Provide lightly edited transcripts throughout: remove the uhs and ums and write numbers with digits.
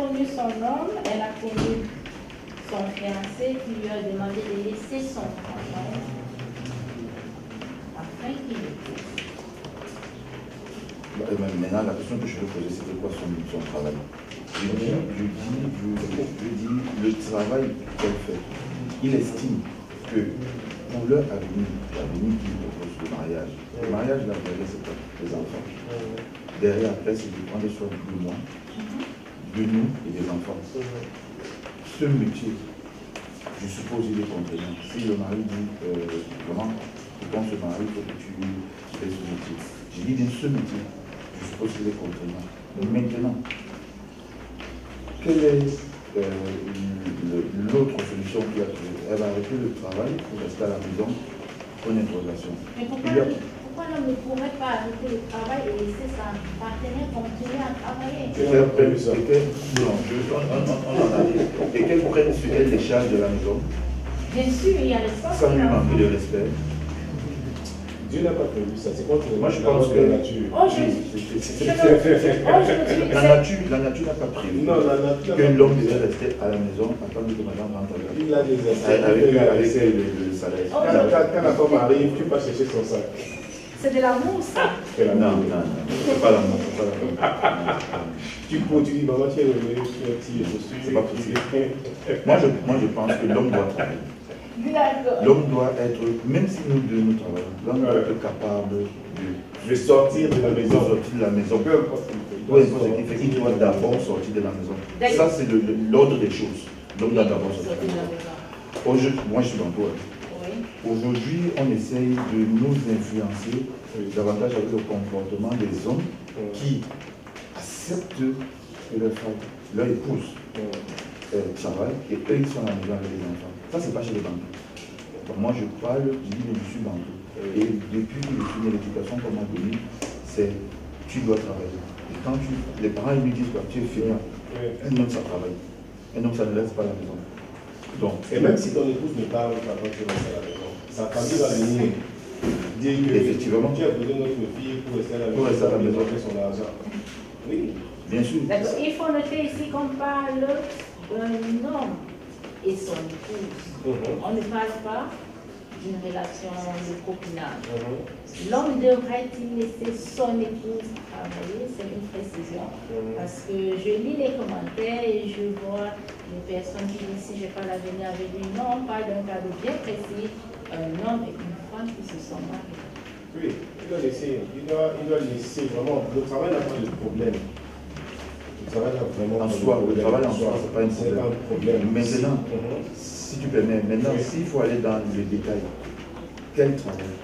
connu son homme, elle a connu son fiancé qui lui a demandé de laisser son travail afin qu'il épouse. Maintenant, la question que je veux poser, c'est quoi son travail? Je dis, le travail qu'elle fait, il estime que pour leur avenir, l'avenir qu'il propose, le mariage, là, derrière, c'est quoi? Les enfants. Derrière, après, c'est de prendre soin de moi, de nous et des enfants. Ce métier, je suppose, il est contraignant. Si le mari dit, vraiment, tu penses au mari, il faut que tu fais ce métier. J'ai dit, bien, ce métier, je suppose qu'il est contraignant. Maintenant, quelle est l'autre solution qu'il a trouvée? Elle va arrêter le travail pour rester à la maison pour une interrogation. Mais pourquoi l'homme ne pourrait pas arrêter le travail et laisser sa partenaire continuer à travailler? Et qu'elle prenne sur elle les charges de la maison. Bien sûr, il y a le sens. Sans lui manquer de respect. Dieu n'a pas prévu ça, c'est contre moi je pense que la nature. La nature n'a pas prévu que l'homme devait rester à la maison attendre que madame rentre à la il a des avec le salaire. Quand la femme arrive, tu vas chercher son sac. C'est de l'amour ça. Non, c'est pas l'amour, Tu dis, maman, tu es revenu, tu es petit, c'est pas possible. Moi je pense que l'homme doit travailler. L'homme doit être, même si nous deux nous travaillons, l'homme doit être capable de sortir de la maison. Peu importe ce qu'il fait, il doit d'abord sortir de la maison. Ça, c'est l'ordre des choses. L'homme doit d'abord sortir de la maison. Moi, je suis dans toi. Aujourd'hui, on essaye de nous influencer davantage avec le comportement des hommes qui acceptent que leur épouse travaille et eux, ils sont à la maison avec les enfants. Ça, c'est pas chez les banques. Moi, je parle, je dis, je suis banquier. Et depuis que je finis l'éducation qu'on m'a donnée, c'est tu dois travailler. Et quand les parents ils me disent quoi, tu es fainéant, un homme ça travaille. Un homme ça ne laisse pas la maison. Donc, et même si ton épouse ne parle pas quand tu restes à la maison, sa famille va venir dire que effectivement, tu as besoin de notre fille pour rester à la maison, faire son argent. Oui, bien sûr. Il faut noter ici qu'on parle d'un homme et son épouse. On ne parle pas d'une relation de copinage. L'homme devrait-il laisser son épouse travailler? C'est une précision. Parce que je lis les commentaires et je vois les personnes qui disent si je parle à venir avec lui. Non, on parle d'un cadre bien précis, un homme et une femme qui se sont mariés. Oui, il doit laisser vraiment. Le travail n'a pas de problème. Le travail n'a vraiment en soi, le travail en soi, ce n'est pas un problème. Maintenant, si tu permets, s'il faut aller dans le détail, quel travail?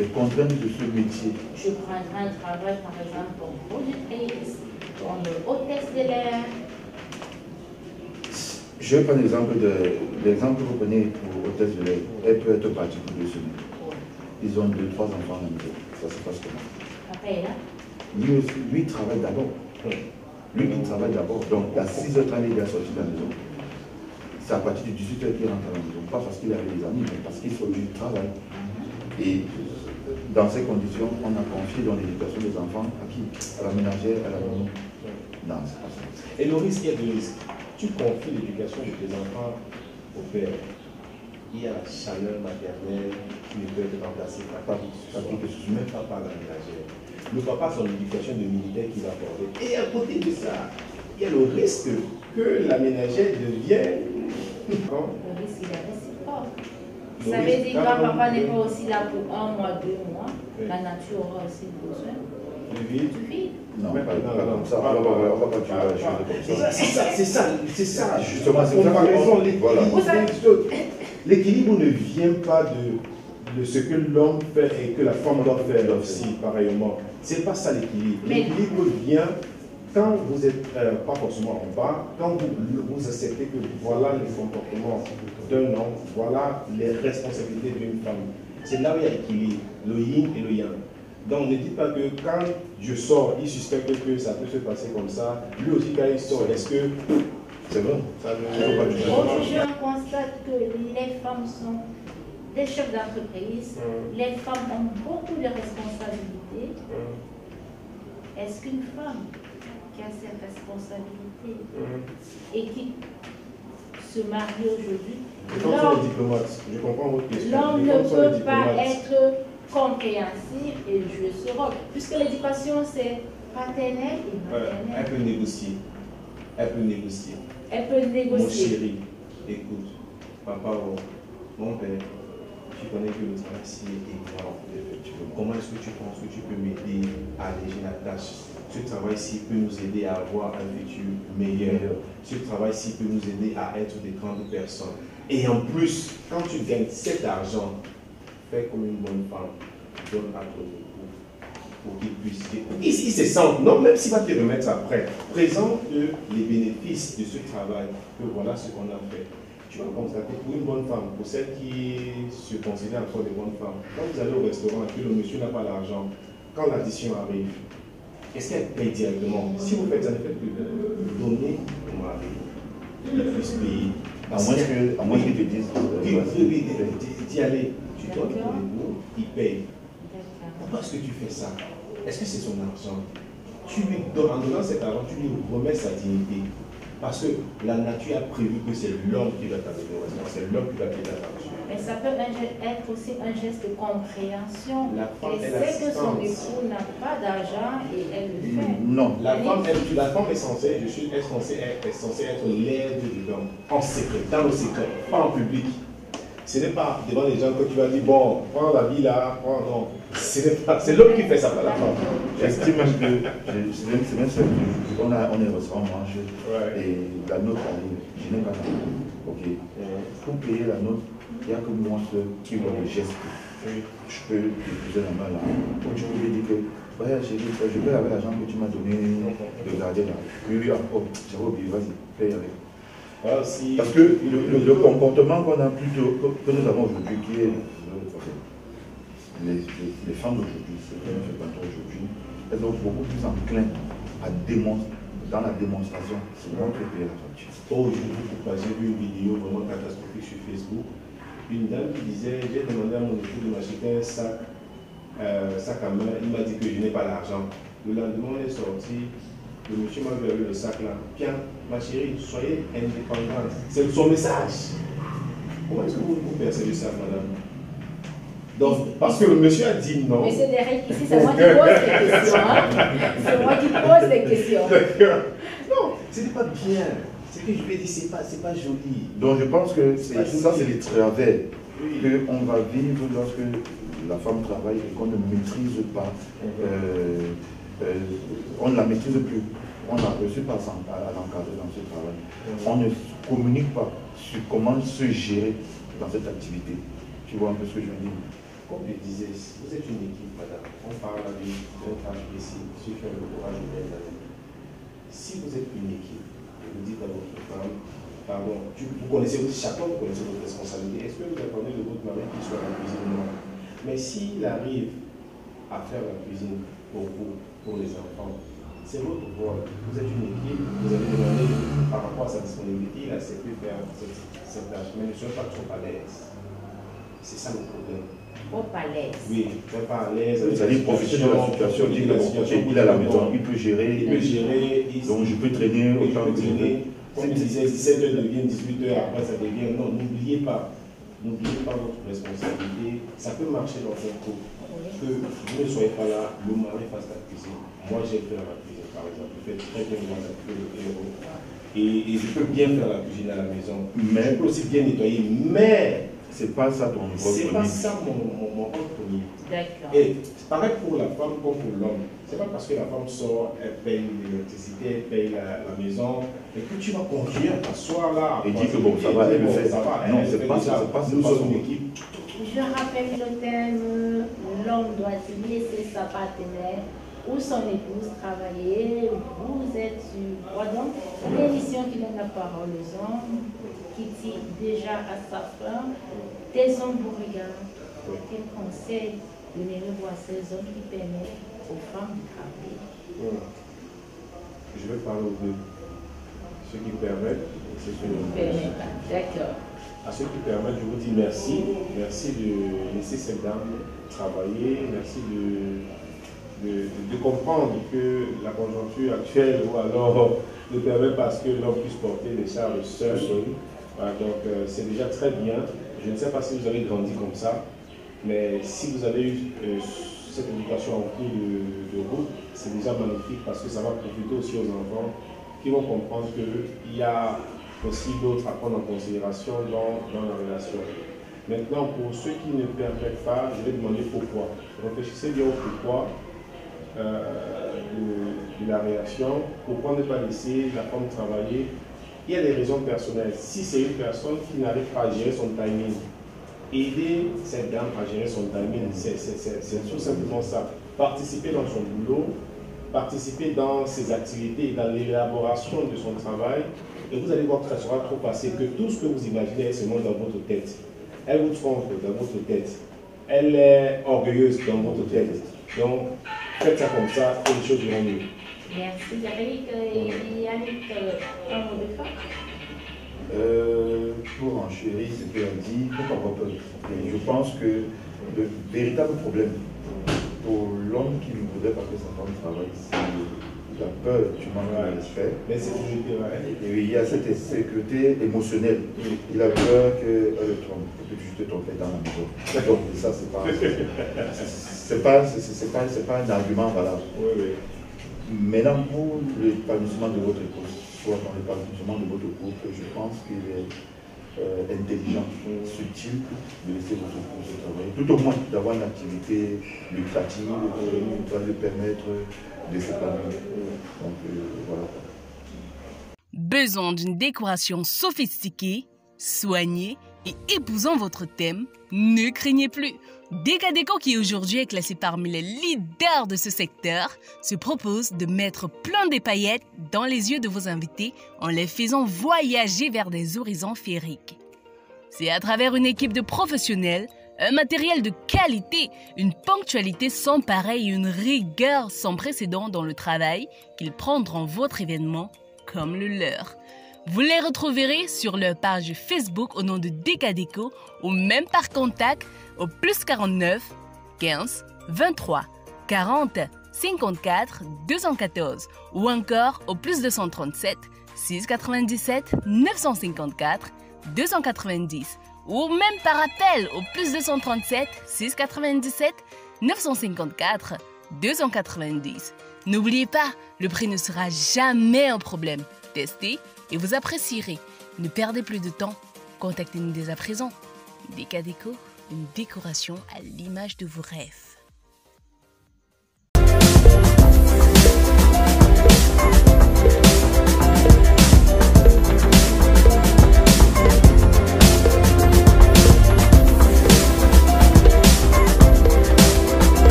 Les contraintes de ce métier. Je prendrai un travail, par exemple, comme productrice, comme hôtesse de l'air. Je vais prendre l'exemple que vous prenez pour hôtesse de l'air. Elle peut être partie pour 2 semaines. Ils ont 2-3 enfants à la maison. Ça se passe comment? Après, là? Lui, il travaille d'abord. Lui, il travaille d'abord. Donc, à 6h30, il est sorti de la maison. C'est à partir de 18h qu'il rentre à la maison. Pas parce qu'il avait des amis, mais parce qu'il faut du travail. Et dans ces conditions, on a confié dans l'éducation des enfants à qui? À la ménagère, à la maman. Non, c'est pas ça. Et le risque, il y a 2 risques. Tu confies l'éducation de tes enfants au père. Il y a la chaleur maternelle qui ne peut être remplacée par même pas par la ménagère. Le papa a son éducation de militaire qu'il va apporter. Et à côté de ça, il y a le risque que la ménagère devienne... Le risque, il est réciproque. Vous savez dire que papa n'est pas aussi là pour 1 mois, 2 mois. La nature aura aussi besoin. Du vide? Non, pas comme ça. On va pas tuer la chose comme ça. C'est ça, justement. C'est comparaison. L'équilibre ne vient pas de ce que l'homme fait et que la femme doit faire aussi, pareillement. C'est pas ça l'équilibre. L'équilibre vient quand vous êtes, pas forcément en bas, quand vous acceptez que voilà les comportements d'un homme, voilà les responsabilités d'une femme. C'est là où il y a l'équilibre, le yin et le yang. Donc ne dites pas que quand je sors, il suspecte que ça peut se passer comme ça. Lui aussi quand il sort, est-ce que c'est vrai? Aujourd'hui, on constate que les femmes sont des chefs d'entreprise. Les femmes ont beaucoup de responsabilités. Est-ce qu'une femme qui a ses responsabilités et qui se marie aujourd'hui. Je comprends votre question. L'homme ne peut pas être compréhensif et jouer ce rôle. Puisque l'éducation, c'est paternel et maternel. Elle peut négocier. Elle peut négocier. Elle peut négocier. Mon chéri, écoute, papa, mon père, tu connais que le travail ici est énorme. Comment est-ce que tu penses que tu peux m'aider à alléger la tâche? Ce travail-ci peut nous aider à avoir un futur meilleur. Ce travail-ci peut nous aider à être des grandes personnes. Et en plus, quand tu gagnes cet argent, fais comme une bonne femme, donne à ton époux pour qu'il puisse. Ici, c'est simple. Non, même s'il va te remettre après, présente les bénéfices de ce travail, que voilà ce qu'on a fait. Tu vas constater pour une bonne femme, pour celle qui se considère encore des bonnes femmes, quand vous allez au restaurant et que le monsieur n'a pas l'argent, quand l'addition arrive, est-ce qu'elle paye directement? Si vous faites ça, ne faites plus donner au mari, il puisse payer. À moins qu'ils te disent. Oui, d'y aller. Tu donnes pour l'époux, il paye. Pourquoi est-ce que tu fais ça? Est-ce que c'est son argent? Tu lui donnes, en donnant cet argent, tu lui remets sa dignité. Parce que la nature a prévu que c'est l'homme qui va t'amener au restaurant, c'est l'homme qui va payer la facture. Mais ça peut être aussi un geste de compréhension. La femme et c'est que son époux n'a pas d'argent et elle le fait. Non. La femme est censée, est censée être l'aide de l'homme, en secret, dans le secret, pas en public. Ce n'est pas devant les gens que tu vas dire, bon, prends la vie là, prends, non. C'est l'homme qui fait ça, pas la femme. J'estime même que, c'est même ça, on est au restaurant, on mange, et la note arrive, je n'ai pas d'argent. Ok. Pour payer la note, il n'y a que moi seul qui voit le geste. Je peux lui poser la main là. Donc je peux lui dire que, ouais, j'ai dit, je peux avec l'argent que tu m'as donné de garder là. Oui, j'avais oublié, vas-y, paye avec. Parce que le comportement qu'on a plutôt, que nous avons aujourd'hui, qui est les femmes d'aujourd'hui, c'est pas trop aujourd'hui, elles sont beaucoup plus enclines à démontrer, dans la démonstration, c'est moi qui paye la facture. J'ai vu une vidéo vraiment catastrophique sur Facebook. Une dame qui disait, j'ai demandé à mon époux de m'acheter un sac à main, il m'a dit que je n'ai pas l'argent. Le lendemain, on est sorti, le monsieur m'a vu avec le sac là. Tiens, ma chérie, soyez indépendante. C'est son message. Comment est-ce que vous percevez ça, madame? Donc, parce que le monsieur a dit non. Mais c'est des règles ici, c'est moi qui pose les questions. Hein? C'est moi qui pose les questions. Non, ce n'est pas bien. Ce que je vais dire, c'est pas joli. Donc je pense que ça, c'est les travers qu'on va vivre lorsque la femme travaille et qu'on ne maîtrise pas, on ne la maîtrise plus. On n'a reçu pas à l'encadrer dans ce travail. On ne communique pas sur comment se gérer dans cette activité. Tu vois un peu ce que je veux dire? Comme je disais, vous êtes une équipe, madame. On parle d'un tâche ici, si tu as le courage de l'aider. Si vous êtes une équipe, et vous dites à votre femme, pardon, vous connaissez, chacun vous connaissez votre responsabilité. Est-ce que vous attendez de votre mari qu'il soit à la cuisine? Non. Mais s'il arrive à faire la cuisine pour vous, pour les enfants, c'est votre rôle. Vous êtes une équipe, vous allez demander par rapport à sa disponibilité, il a accepté de faire cette tâche, mais ne soyez pas trop à l'aise. C'est ça le problème. Trop à l'aise. Oui, tu n'es pas à l'aise. C'est-à-dire profiter de la situation, dire que il est à la maison, il peut gérer. Donc je peux traîner autant que je veux. Comme je disais, 17h devient 18h, après ça devient. Non, n'oubliez pas. N'oubliez pas votre responsabilité. Ça peut marcher dans un couple. Que vous ne soyez pas là, le mari fasse la cuisine. Moi, j'ai fait la cuisine, par exemple. Je fais très bien moi la cuisine. Et je peux bien faire la cuisine à la maison. Mais je peux aussi bien nettoyer. Mais c'est pas ça ton rôle premier. C'est pas ça mon rôle premier. D'accord. Et c'est pareil pour la femme comme pour l'homme. C'est pas parce que la femme sort, elle paye l'électricité, elle paye la maison, et que tu vas conduire, t'asseoir là. Et dis que bon, ça va, elle le fait. Ça va, non, c'est pas ça, c'est pas nous sommes une équipe. Je rappelle le thème, l'homme doit laisser sa partenaire ou son épouse travailler. Vous êtes sur quoi donc? L'émission qui donne la parole aux hommes, qui tire déjà à sa fin. Des hommes vous regardent. Quel conseil donnez-vous à ces hommes qui permettent aux femmes de travailler? Je vais parler aux deux. Ceux qui permettent et ceux qui ne permettent pas. D'accord. À ceux qui permettent, je vous dis merci. Merci de laisser cette dame travailler. Merci de de comprendre que la conjoncture actuelle ou alors ne permet pas que l'homme puisse porter les charges seul. Voilà, donc c'est déjà très bien. Je ne sais pas si vous avez grandi comme ça, mais si vous avez eu cette éducation en cours de route, c'est déjà magnifique parce que ça va profiter aussi aux enfants qui vont comprendre qu'il y a aussi d'autres à prendre en considération dans la relation. Maintenant, pour ceux qui ne permettent pas, je vais demander pourquoi. Réfléchissez bien au pourquoi de la réaction. Pourquoi ne pas laisser la femme travailler? Il y a des raisons personnelles. Si c'est une personne qui n'arrive pas à gérer son timing, aider cette dame à gérer son timing, c'est tout simplement ça. Participer dans son boulot, participer dans ses activités, dans l'élaboration de son travail, et vous allez voir que ça sera trop facile, que tout ce que vous imaginez est seulement dans votre tête. Elle vous trompe dans votre tête. Elle est orgueilleuse dans votre tête. Donc, faites ça comme ça et les choses iront mieux. Merci Eric. Et Yannick, un mot de fin? Pour enchérir ce qu'elle a dit, il faut pas avoir peur. Et je pense que le véritable problème pour l'homme qui ne voudrait pas que sa femme travaille, c'est la peur du manque de respect. Et il y a cette insécurité émotionnelle. Il a peur qu'elle le trompe, que tu te trompes dans la maison. Donc ça, c'est pas un argument valable. Oui, oui. Maintenant, pour l'épanouissement de votre épouse, soit dans l'épanouissement de votre couple, je pense qu'il est intelligent, subtil de laisser votre épouse travailler. Tout au moins d'avoir une activité lucrative qui va lui permettre de s'épanouir. Donc voilà. Besoin d'une décoration sophistiquée, soignée et épousant votre thème? Ne craignez plus. Décadeco, qui aujourd'hui est classé parmi les leaders de ce secteur, se propose de mettre plein de paillettes dans les yeux de vos invités en les faisant voyager vers des horizons féeriques. C'est à travers une équipe de professionnels, un matériel de qualité, une ponctualité sans pareil et une rigueur sans précédent dans le travail qu'ils prendront votre événement comme le leur. Vous les retrouverez sur leur page Facebook au nom de Décadeco ou même par contact au +49 15 23 40 54 214 ou encore au +237 697 954 290 ou même par appel au +237 697 954 290. N'oubliez pas, le prix ne sera jamais un problème. Testez et vous apprécierez. Ne perdez plus de temps. Contactez-nous dès à présent. Décadeco, une décoration à l'image de vos rêves.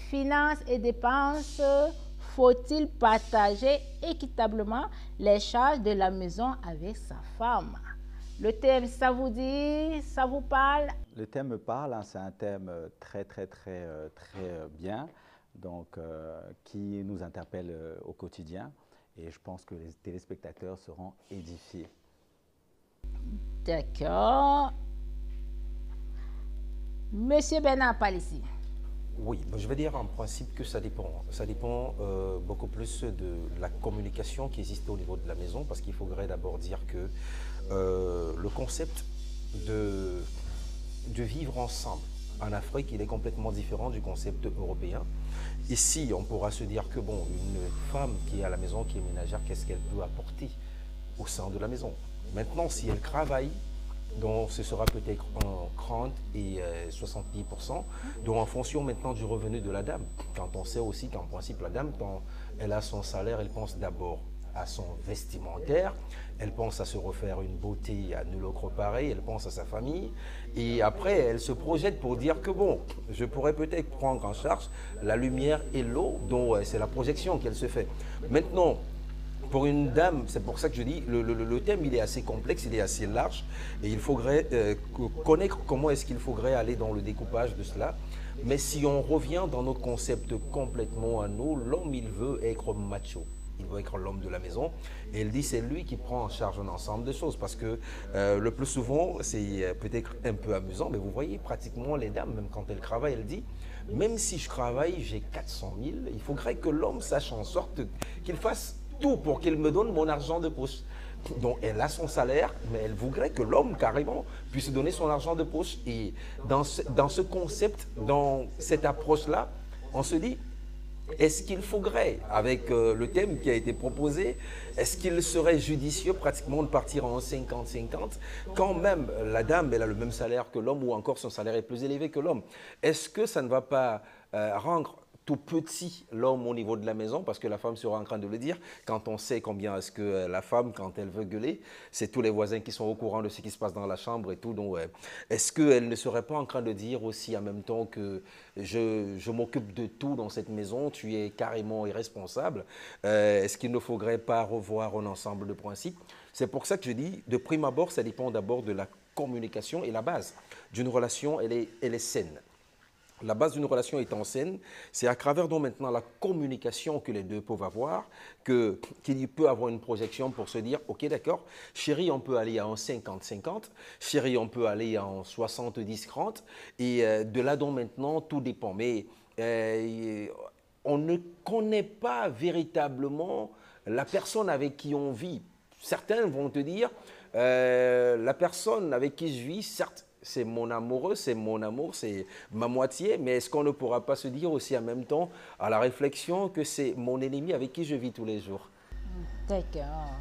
Finances et dépenses, faut-il partager équitablement les charges de la maison avec sa femme? Le thème, ça vous dit, ça vous parle? Le thème me parle, hein, c'est un thème très bien, donc qui nous interpelle au quotidien et je pense que les téléspectateurs seront édifiés. D'accord. Monsieur Bernard Palissy. Oui, je vais dire en principe que ça dépend. Ça dépend beaucoup plus de la communication qui existe au niveau de la maison, parce qu'il faudrait d'abord dire que le concept de vivre ensemble en Afrique, il est complètement différent du concept européen. Ici, on pourra se dire que bon, une femme qui est à la maison, qui est ménagère, qu'est-ce qu'elle peut apporter au sein de la maison? Maintenant, si elle travaille, donc ce sera peut-être en 30 et 70%, donc en fonction maintenant du revenu de la dame. Quand on sait aussi qu'en principe la dame, quand elle a son salaire, elle pense d'abord à son vestimentaire, elle pense à se refaire une beauté à nul autre pareil, elle pense à sa famille, et après elle se projette pour dire que bon, je pourrais peut-être prendre en charge la lumière et l'eau, dont c'est la projection qu'elle se fait. Maintenant, pour une dame, c'est pour ça que je dis, le thème il est assez complexe, il est assez large et il faudrait connaître comment est-ce qu'il faudrait aller dans le découpage de cela. Mais si on revient dans notre concept complètement à nous, l'homme il veut être macho. il doit être l'homme de la maison. Et elle dit c'est lui qui prend en charge un ensemble de choses parce que le plus souvent, c'est peut-être un peu amusant, mais vous voyez pratiquement les dames, même quand elles travaillent, elle dit même si je travaille, j'ai 400 000, il faudrait que l'homme sache en sorte qu'il fasse tout pour qu'il me donne mon argent de poche. Donc elle a son salaire, mais elle voudrait que l'homme carrément puisse donner son argent de poche. Et dans ce concept, dans cette approche-là, on se dit, est-ce qu'il faudrait, avec le thème qui a été proposé, est-ce qu'il serait judicieux pratiquement de partir en 50-50 quand même la dame elle a le même salaire que l'homme ou encore son salaire est plus élevé que l'homme? Est-ce que ça ne va pas rendre tout petit l'homme au niveau de la maison, parce que la femme sera en train de le dire, quand on sait combien est-ce que la femme, quand elle veut gueuler, c'est tous les voisins qui sont au courant de ce qui se passe dans la chambre et tout. Donc, est-ce qu'elle ne serait pas en train de dire aussi en même temps que je m'occupe de tout dans cette maison, tu es carrément irresponsable? Est-ce qu'il ne faudrait pas revoir un ensemble de principes? C'est pour ça que je dis, de prime abord, ça dépend d'abord de la communication et la base d'une relation, elle est saine. La base d'une relation étant saine, c'est à travers donc maintenant la communication que les deux peuvent avoir, qu'il peut avoir une projection pour se dire, ok d'accord, chérie on peut aller en 50-50, chérie on peut aller en 70-30, et de là donc maintenant tout dépend. Mais on ne connaît pas véritablement la personne avec qui on vit. Certains vont te dire, la personne avec qui je vis, certes, c'est mon amoureux, c'est mon amour, c'est ma moitié, mais est-ce qu'on ne pourra pas se dire aussi en même temps, à la réflexion, que c'est mon ennemi avec qui je vis tous les jours? D'accord.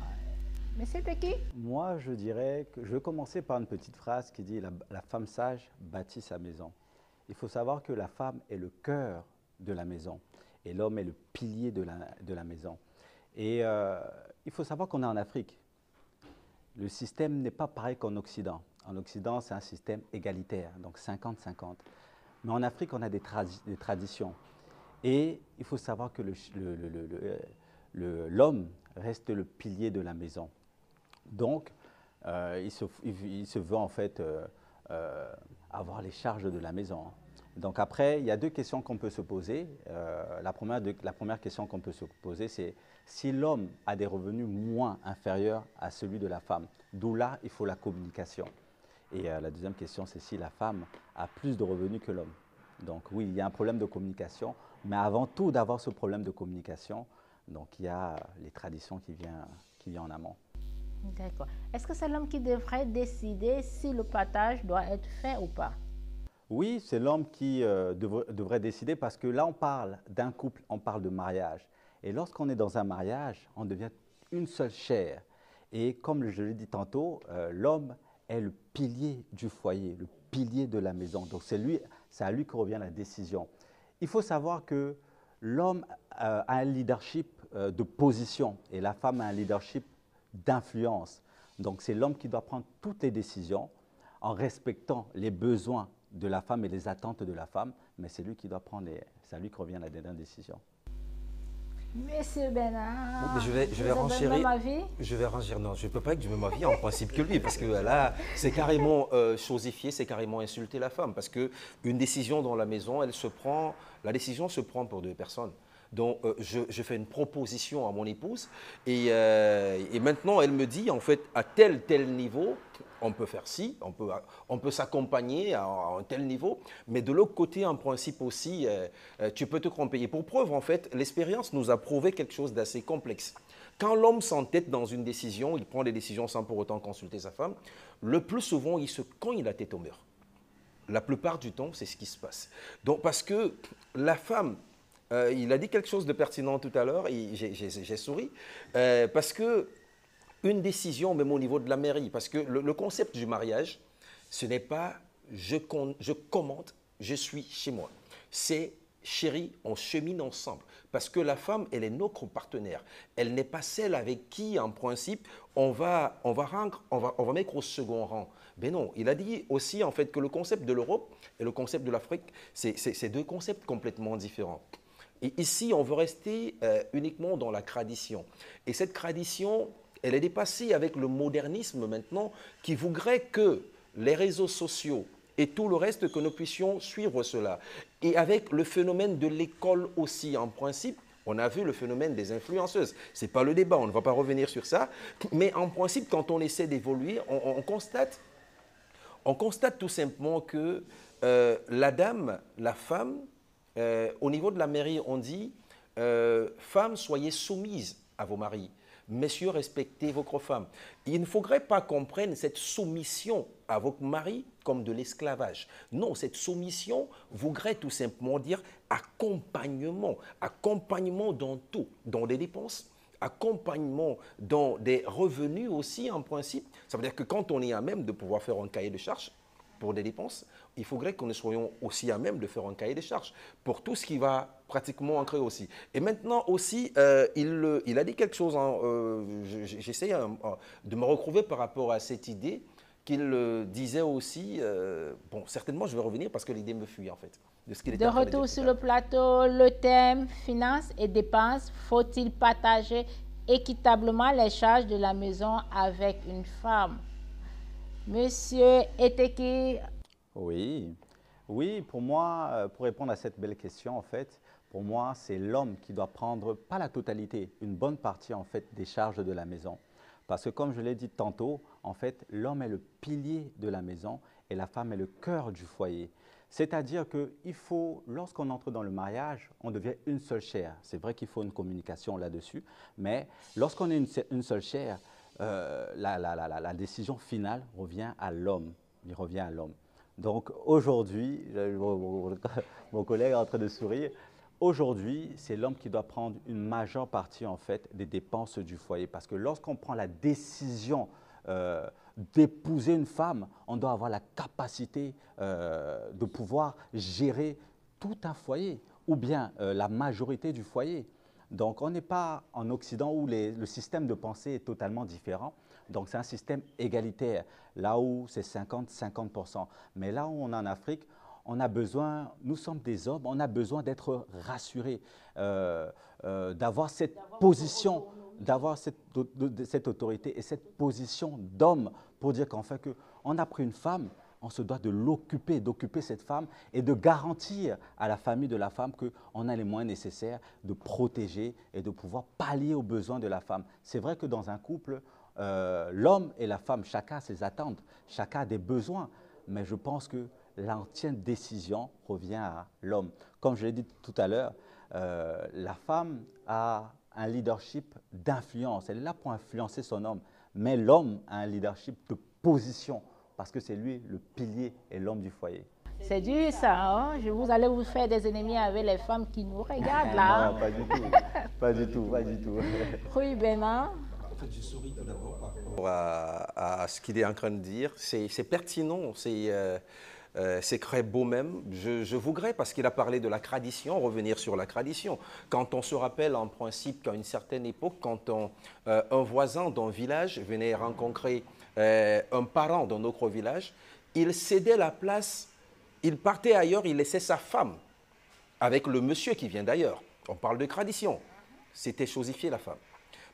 Mais c'était qui? Moi, je dirais que je vais commencer par une petite phrase qui dit la femme sage bâtit sa maison. Il faut savoir que la femme est le cœur de la maison et l'homme est le pilier de la maison. Et il faut savoir qu'on est en Afrique. Le système n'est pas pareil qu'en Occident. En Occident, c'est un système égalitaire, donc 50-50. Mais en Afrique, on a des traditions. Et il faut savoir que l'homme reste le pilier de la maison. Donc, il se veut en fait avoir les charges de la maison. Donc après, il y a deux questions qu'on peut se poser. La première question qu'on peut se poser, c'est si l'homme a des revenus moins inférieurs à celui de la femme. D'où là, il faut la communication. Et la deuxième question, c'est si la femme a plus de revenus que l'homme. Donc oui, il y a un problème de communication, mais avant tout d'avoir ce problème de communication, donc il y a les traditions qui viennent en amont. D'accord. Est-ce que c'est l'homme qui devrait décider si le partage doit être fait ou pas? Oui, c'est l'homme qui devrait décider parce que là, on parle d'un couple, on parle de mariage. Et lorsqu'on est dans un mariage, on devient une seule chair. Et comme je l'ai dit tantôt, l'homme est le pilier du foyer, le pilier de la maison. Donc c'est à lui que revient la décision. Il faut savoir que l'homme a un leadership de position et la femme a un leadership d'influence. Donc c'est l'homme qui doit prendre toutes les décisions en respectant les besoins de la femme et les attentes de la femme, mais c'est lui qui doit prendre c'est à lui que revient la dernière décision. Monsieur Bernard, bon, je vais renchérir. Je vais renchérir. Non, je ne peux pas être du même avis en principe que lui, parce que là, c'est carrément chosifier, c'est carrément insulter la femme, parce qu'une décision dans la maison, la décision se prend pour deux personnes. Donc, je fais une proposition à mon épouse et maintenant, elle me dit, en fait, à tel niveau, on peut faire ci, on peut s'accompagner à un tel niveau, mais de l'autre côté, en principe aussi, tu peux te tromper. Et pour preuve, en fait, l'expérience nous a prouvé quelque chose d'assez complexe. Quand l'homme s'entête dans une décision, il prend des décisions sans pour autant consulter sa femme, le plus souvent, il se cogne la tête au mur. La plupart du temps, c'est ce qui se passe. Donc, parce que la femme, il a dit quelque chose de pertinent tout à l'heure et j'ai souri, parce que une décision, même au niveau de la mairie, parce que le concept du mariage, ce n'est pas je commande, je suis chez moi. C'est chérie, on chemine ensemble. Parce que la femme, elle est notre partenaire. Elle n'est pas celle avec qui, en principe, on va mettre au second rang. Mais non, il a dit aussi en fait que le concept de l'Europe et le concept de l'Afrique, c'est deux concepts complètement différents. Et ici, on veut rester uniquement dans la tradition. Et cette tradition, elle est dépassée avec le modernisme maintenant qui voudrait que les réseaux sociaux et tout le reste, que nous puissions suivre cela. Et avec le phénomène de l'école aussi, en principe, On a vu le phénomène des influenceuses. Ce n'est pas le débat, on ne va pas revenir sur ça. Mais en principe, quand on essaie d'évoluer, on constate tout simplement que la dame, la femme, au niveau de la mairie, on dit femmes, soyez soumises à vos maris. Messieurs, respectez votre femme. Il ne faudrait pas qu'on prenne cette soumission à votre mari comme de l'esclavage. Non, cette soumission voudrait tout simplement dire accompagnement. Accompagnement dans tout, dans des dépenses, accompagnement dans des revenus aussi en principe. Ça veut dire que quand on est à même de pouvoir faire un cahier de charges pour des dépenses, il faudrait que nous soyons aussi à même de faire un cahier de charges pour tout ce qui va pratiquement ancrer aussi. Et maintenant aussi, il a dit quelque chose, hein, j'essaie de me retrouver par rapport à cette idée qu'il disait aussi, bon, certainement je vais revenir parce que l'idée me fuit en fait. De retour sur le plateau, le thème finances et dépenses, faut-il partager équitablement les charges de la maison avec une femme? Monsieur Eteki. Oui, pour moi, pour répondre à cette belle question, en fait, pour moi, c'est l'homme qui doit prendre, pas la totalité, une bonne partie, en fait, des charges de la maison. Parce que, comme je l'ai dit tantôt, en fait, l'homme est le pilier de la maison et la femme est le cœur du foyer. C'est-à-dire qu'il faut, lorsqu'on entre dans le mariage, on devient une seule chair. C'est vrai qu'il faut une communication là-dessus, mais lorsqu'on est une seule chair, la décision finale revient à l'homme. Il revient à l'homme. Donc aujourd'hui, mon collègue est en train de sourire, aujourd'hui, c'est l'homme qui doit prendre une majeure partie en fait des dépenses du foyer. Parce que lorsqu'on prend la décision d'épouser une femme, on doit avoir la capacité de pouvoir gérer tout un foyer ou bien la majorité du foyer. Donc, on n'est pas en Occident où le système de pensée est totalement différent. Donc, c'est un système égalitaire, là où c'est 50-50%. Mais là où on est en Afrique, on a besoin, nous sommes des hommes, on a besoin d'être rassurés, d'avoir cette position, d'avoir cette autorité et cette position d'homme pour dire qu'en fait, on a pris une femme, on se doit de l'occuper, d'occuper cette femme et de garantir à la famille de la femme qu'on a les moyens nécessaires de protéger et de pouvoir pallier aux besoins de la femme. C'est vrai que dans un couple, l'homme et la femme, chacun a ses attentes, chacun a des besoins, mais je pense que l'entière décision revient à l'homme. Comme je l'ai dit tout à l'heure, la femme a un leadership d'influence, elle est là pour influencer son homme, mais l'homme a un leadership de position, parce que c'est lui le pilier et l'homme du foyer. C'est dur ça, hein? Vous allez vous faire des ennemis avec les femmes qui nous regardent là. Non, pas du tout, pas du tout, pas du tout. Oui, Bénin. En fait, je souris tout d'abord par rapport à ce qu'il est en train de dire. C'est pertinent, c'est très beau même. Je voudrais, parce qu'il a parlé de la tradition, revenir sur la tradition. Quand on se rappelle en principe qu'à une certaine époque, quand un voisin d'un village venait rencontrer un parent d'un autre village, il cédait la place, il partait ailleurs, il laissait sa femme avec le monsieur qui vient d'ailleurs. On parle de tradition. C'était chosifier la femme.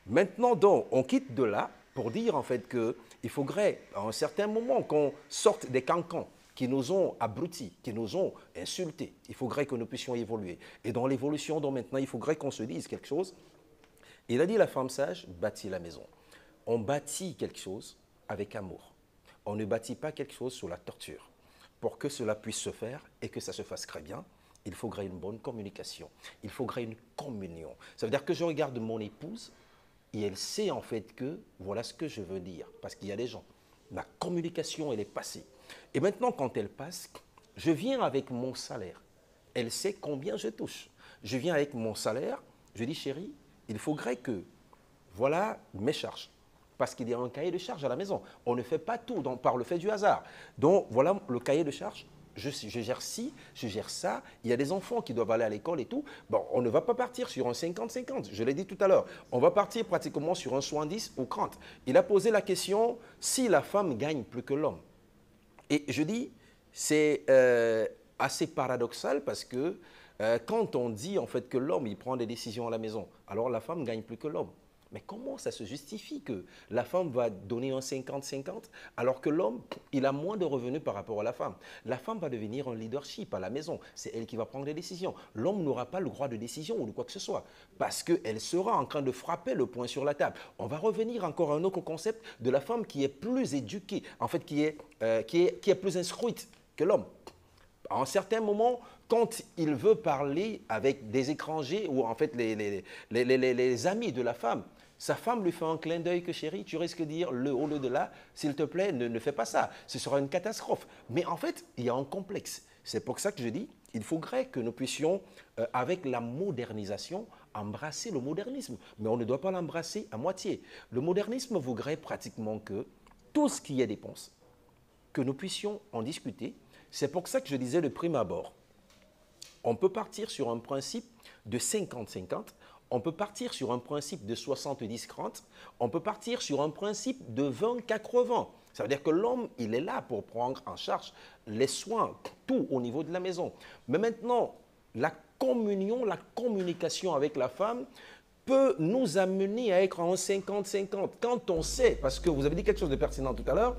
Maintenant, donc, on quitte de là pour dire en fait qu'il faudrait à un certain moment qu'on sorte des cancans qui nous ont abrutis, qui nous ont insultés. Il faudrait que nous puissions évoluer. Et dans l'évolution, donc maintenant, il faudrait qu'on se dise quelque chose. Il a dit la femme sage bâtit la maison. On bâtit quelque chose avec amour. On ne bâtit pas quelque chose sur la torture. Pour que cela puisse se faire et que ça se fasse très bien, il faudrait une bonne communication. Il faudrait une communion. Ça veut dire que je regarde mon épouse et elle sait en fait que voilà ce que je veux dire. Parce qu'il y a des gens. La communication, elle est passée. Et maintenant, quand elle passe, je viens avec mon salaire. Elle sait combien je touche. Je viens avec mon salaire. Je dis, chérie, il faudrait que, voilà mes charges. Parce qu'il y a un cahier de charges à la maison. On ne fait pas tout par le fait du hasard. Donc, voilà le cahier de charges. Je gère ci, je gère ça. Il y a des enfants qui doivent aller à l'école et tout. Bon, on ne va pas partir sur un 50-50. Je l'ai dit tout à l'heure. On va partir pratiquement sur un 70 ou 30. Il a posé la question si la femme gagne plus que l'homme. Et je dis, c'est assez paradoxal parce que quand on dit en fait que l'homme il prend des décisions à la maison, alors la femme gagne plus que l'homme. Mais comment ça se justifie que la femme va donner un 50-50 alors que l'homme, il a moins de revenus par rapport à la femme? La femme va devenir un leadership à la maison. C'est elle qui va prendre les décisions. L'homme n'aura pas le droit de décision ou de quoi que ce soit parce qu'elle sera en train de frapper le poing sur la table. On va revenir encore à un autre concept de la femme qui est plus éduquée, en fait qui est plus instruite que l'homme. À un certain moment, quand il veut parler avec des étrangers ou en fait les amis de la femme, sa femme lui fait un clin d'œil que chérie, tu risques de dire au lieu de là, s'il te plaît, ne fais pas ça. Ce sera une catastrophe. Mais en fait, il y a un complexe. C'est pour ça que je dis, il faudrait que nous puissions, avec la modernisation, embrasser le modernisme. Mais on ne doit pas l'embrasser à moitié. Le modernisme voudrait pratiquement que tout ce qui est dépense, que nous puissions en discuter. C'est pour ça que je disais de prime abord, on peut partir sur un principe de 50-50, on peut partir sur un principe de 70-30, on peut partir sur un principe de 20-80. Ça veut dire que l'homme, il est là pour prendre en charge les soins, tout au niveau de la maison. Mais maintenant, la communion, la communication avec la femme peut nous amener à être en 50-50. Quand on sait, parce que vous avez dit quelque chose de pertinent tout à l'heure,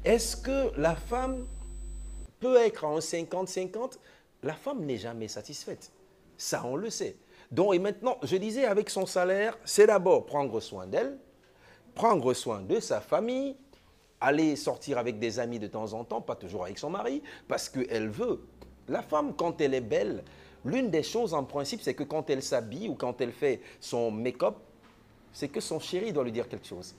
est-ce que la femme peut être en 50-50? La femme n'est jamais satisfaite. Ça, on le sait. Donc, et maintenant, je disais, avec son salaire, c'est d'abord prendre soin d'elle, prendre soin de sa famille, aller sortir avec des amis de temps en temps, pas toujours avec son mari, parce qu'elle veut. La femme, quand elle est belle, l'une des choses en principe, c'est que quand elle s'habille ou quand elle fait son make-up, c'est que son chéri doit lui dire quelque chose.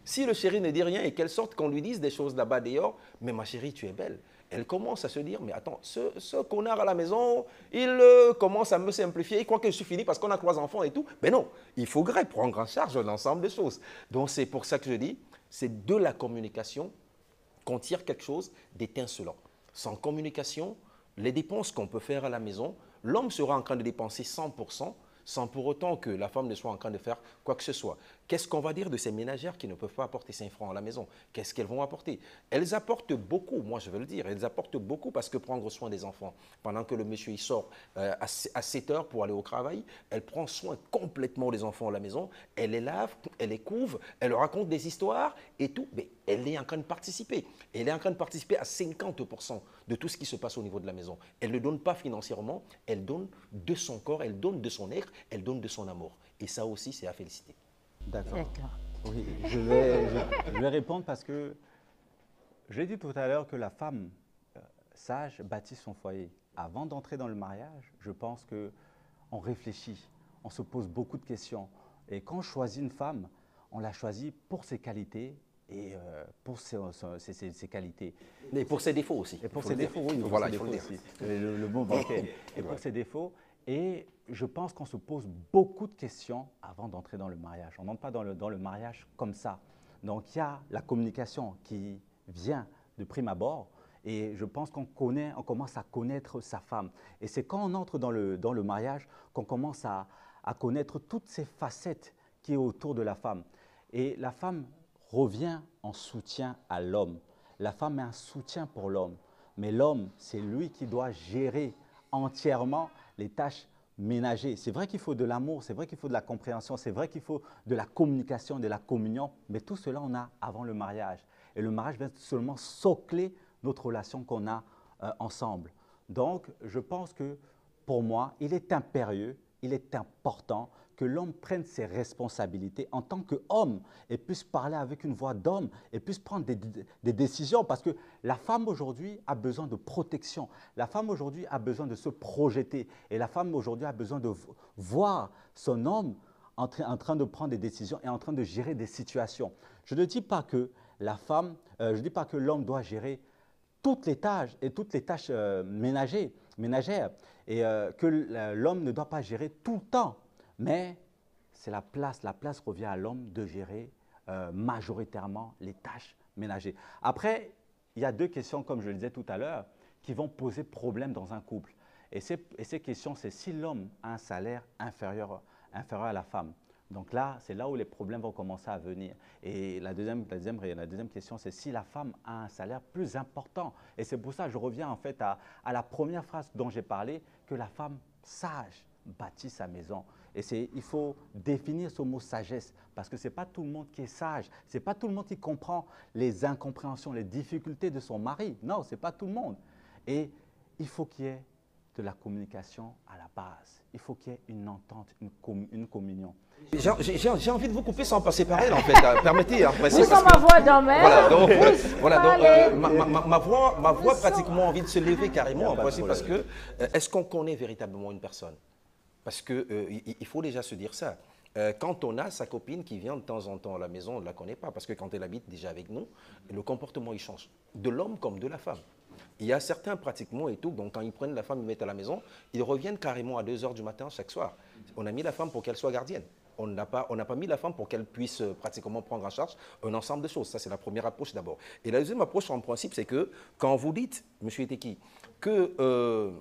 Si le chéri ne dit rien et qu'elle sorte, qu'on lui dise des choses là-bas dehors, mais ma chérie, tu es belle. Elle commence à se dire, mais attends, ce connard à la maison, il commence à me simplifier, il croit que je suis fini parce qu'on a 3 enfants et tout. Mais non, il faudrait prendre en charge l'ensemble des choses. Donc c'est pour ça que je dis, c'est de la communication qu'on tire quelque chose d'étincelant. Sans communication, les dépenses qu'on peut faire à la maison, l'homme sera en train de dépenser 100%, sans pour autant que la femme ne soit en train de faire quoi que ce soit. Qu'est-ce qu'on va dire de ces ménagères qui ne peuvent pas apporter 5 francs à la maison? Qu'est-ce qu'elles vont apporter? Elles apportent beaucoup, moi je veux le dire, elles apportent beaucoup parce que prendre soin des enfants, pendant que le monsieur il sort à 7 heures pour aller au travail, elle prend soin complètement des enfants à la maison, elle les lave, elle les couve, elle leur raconte des histoires et tout, mais elle est en train de participer. Elle est en train de participer à 50% de tout ce qui se passe au niveau de la maison. Elle ne donne pas financièrement, elle donne de son corps, elle donne de son être, elle donne de son amour. Et ça aussi, c'est à féliciter. D'accord. Oui, je vais répondre parce que j'ai dit tout à l'heure que la femme sage bâtit son foyer. Avant d'entrer dans le mariage, je pense qu'on réfléchit, on se pose beaucoup de questions. Et quand on choisit une femme, on la choisit pour ses qualités et pour ses qualités. Et pour ses défauts aussi. Et pour ses défauts, oui. Voilà, il faut le dire. Le mot bancaire. Et pour ses défauts. Et je pense qu'on se pose beaucoup de questions avant d'entrer dans le mariage. On n'entre pas dans le mariage comme ça. Donc, il y a la communication qui vient de prime abord. Et je pense qu'on commence à connaître sa femme. Et c'est quand on entre dans le mariage qu'on commence à connaître toutes ces facettes qui est autour de la femme. Et la femme revient en soutien à l'homme. La femme est un soutien pour l'homme. Mais l'homme, c'est lui qui doit gérer entièrement les tâches ménagères. C'est vrai qu'il faut de l'amour, c'est vrai qu'il faut de la compréhension, c'est vrai qu'il faut de la communication, de la communion, mais tout cela, on a avant le mariage. Et le mariage vient seulement socler notre relation qu'on a ensemble. Donc, je pense que pour moi, il est impérieux, il est important que l'homme prenne ses responsabilités en tant qu'homme et puisse parler avec une voix d'homme et puisse prendre des décisions parce que la femme aujourd'hui a besoin de protection. La femme aujourd'hui a besoin de se projeter et la femme aujourd'hui a besoin de voir son homme en train de prendre des décisions et en train de gérer des situations. Je ne dis pas que je dis pas que l'homme doit gérer toutes les tâches et toutes les tâches ménagères et que l'homme ne doit pas gérer tout le temps. Mais c'est la place revient à l'homme de gérer majoritairement les tâches ménagères. Après, il y a 2 questions, comme je le disais tout à l'heure, qui vont poser problème dans un couple. Et ces questions, c'est si l'homme a un salaire inférieur à la femme. Donc là, c'est là où les problèmes vont commencer à venir. Et la deuxième question, c'est si la femme a un salaire plus important. Et c'est pour ça que je reviens en fait à la première phrase dont j'ai parlé, que la femme sage bâtit sa maison. Et il faut définir ce mot sagesse, parce que ce n'est pas tout le monde qui est sage, ce n'est pas tout le monde qui comprend les incompréhensions, les difficultés de son mari. Non, ce n'est pas tout le monde. Et il faut qu'il y ait de la communication à la base. Il faut qu'il y ait une entente, une communion. J'ai envie de vous couper sans passer par elle, en fait. Permettez. Nous sommes en voix d'homme. Ma voix pratiquement envie de se lever carrément, en principe, parce que est-ce qu'on connaît véritablement une personne? Parce qu'il faut déjà se dire ça. Quand on a sa copine qui vient de temps en temps à la maison, on ne la connaît pas, parce que quand elle habite déjà avec nous, le comportement il change, de l'homme comme de la femme. Il y a certains pratiquement et tout, donc quand ils prennent la femme, ils mettent à la maison, ils reviennent carrément à 2 h du matin chaque soir. On a mis la femme pour qu'elle soit gardienne. On n'a pas mis la femme pour qu'elle puisse pratiquement prendre en charge un ensemble de choses. Ça, c'est la première approche d'abord. Et la deuxième approche, en principe, c'est que quand vous dites, M. Eteki, que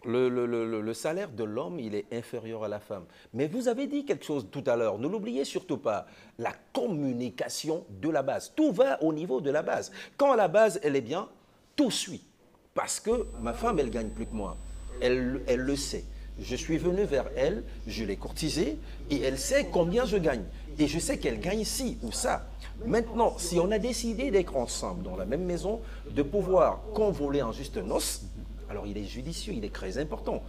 le salaire de l'homme, il est inférieur à la femme. Mais vous avez dit quelque chose tout à l'heure, ne l'oubliez surtout pas, la communication de la base. Tout va au niveau de la base. Quand la base, elle est bien, tout suit. Parce que ma femme, elle gagne plus que moi. Elle le sait. Je suis venu vers elle, je l'ai courtisée et elle sait combien je gagne. Et je sais qu'elle gagne ci ou ça. Maintenant, si on a décidé d'être ensemble dans la même maison, de pouvoir convoler en juste noces, alors il est judicieux, il est très important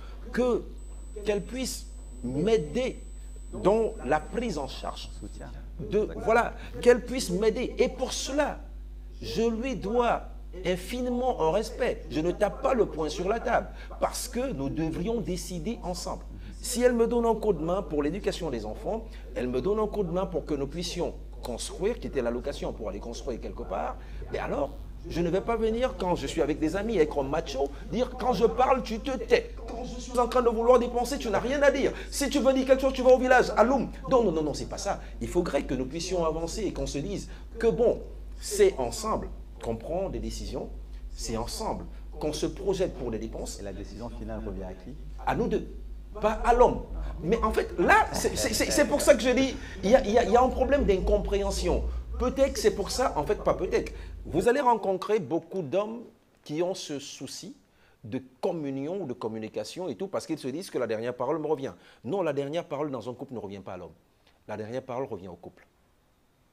qu'elle puisse m'aider dans la prise en charge. Voilà, qu'elle puisse m'aider. Et pour cela, je lui dois infiniment en respect. Je ne tape pas le poing sur la table parce que nous devrions décider ensemble. Si elle me donne un coup de main pour l'éducation des enfants, elle me donne un coup de main pour que nous puissions construire, quitter la location pour aller construire quelque part, mais alors, je ne vais pas venir quand je suis avec des amis, être un macho, dire quand je parle, tu te tais. Quand je suis en train de vouloir dépenser, tu n'as rien à dire. Si tu veux dire quelque chose, tu vas au village, à Loum. Non, non, non, non, c'est pas ça. Il faudrait que nous puissions avancer et qu'on se dise que bon, c'est ensemble qu'on prend des décisions, c'est ensemble qu'on se projette pour des dépenses. Et la décision finale revient à qui? À nous deux, pas à l'homme. Mais en fait, là, c'est pour ça que je dis, il y a un problème d'incompréhension. Peut-être que c'est pour ça, en fait, pas peut-être. Vous allez rencontrer beaucoup d'hommes qui ont ce souci de communion ou de communication et tout, parce qu'ils se disent que la dernière parole me revient. Non, la dernière parole dans un couple ne revient pas à l'homme. La dernière parole revient au couple.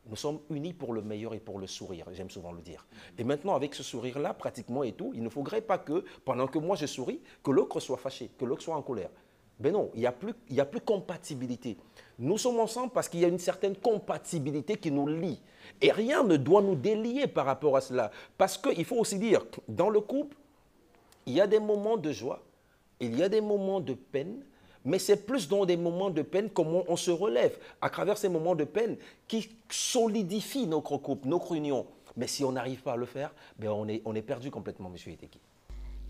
Nous sommes unis pour le meilleur et pour le sourire, j'aime souvent le dire. Et maintenant, avec ce sourire-là, pratiquement et tout, il ne faudrait pas que, pendant que moi je souris, que l'autre soit fâché, que l'autre soit en colère. Ben non, il n'y a plus compatibilité. Nous sommes ensemble parce qu'il y a une certaine compatibilité qui nous lie. Et rien ne doit nous délier par rapport à cela. Parce qu'il faut aussi dire, dans le couple, il y a des moments de joie, il y a des moments de peine, mais c'est plus dans des moments de peine comment on se relève à travers ces moments de peine qui solidifient notre couple, notre union. Mais si on n'arrive pas à le faire, ben on est perdu complètement, M. Eteki.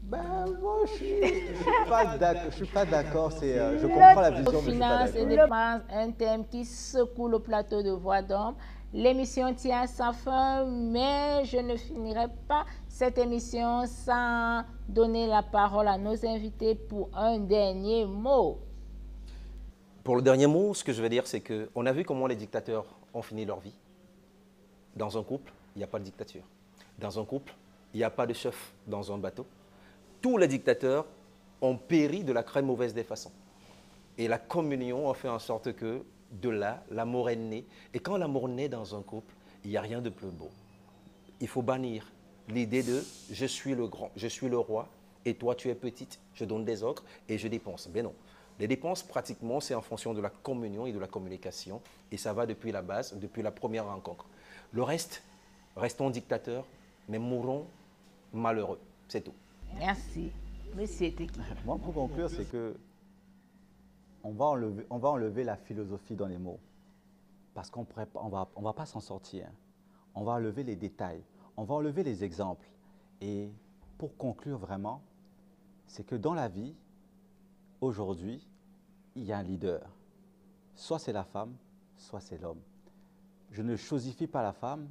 Ben, moi, je ne suis pas d'accord. Je comprends la vision, mais je ne suis pas d'accord. C'est un thème qui secoue le plateau de Voix d'Homme. L'émission tient à sa fin, mais je ne finirai pas cette émission sans donner la parole à nos invités pour un dernier mot. Pour le dernier mot, ce que je vais dire, c'est qu'on a vu comment les dictateurs ont fini leur vie. Dans un couple, il n'y a pas de dictature. Dans un couple, il n'y a pas de chef dans un bateau. Tous les dictateurs ont péri de la très mauvaise des façons. Et la communion a fait en sorte que de là, l'amour est né. Et quand l'amour naît dans un couple, il n'y a rien de plus beau. Il faut bannir l'idée de « je suis le grand, je suis le roi, et toi tu es petite, je donne des ordres et je dépense ». Mais non. Les dépenses, pratiquement, c'est en fonction de la communion et de la communication. Et ça va depuis la base, depuis la première rencontre. Le reste, restons dictateurs, mais mourons malheureux. C'est tout. Merci. Monsieur Eteki. Moi, pour conclure, c'est que on va enlever la philosophie dans les mots. Parce qu'on ne va pas s'en sortir. On va enlever les détails. On va enlever les exemples. Et pour conclure vraiment, c'est que dans la vie, aujourd'hui, il y a un leader. Soit c'est la femme, soit c'est l'homme. Je ne chosifie pas la femme,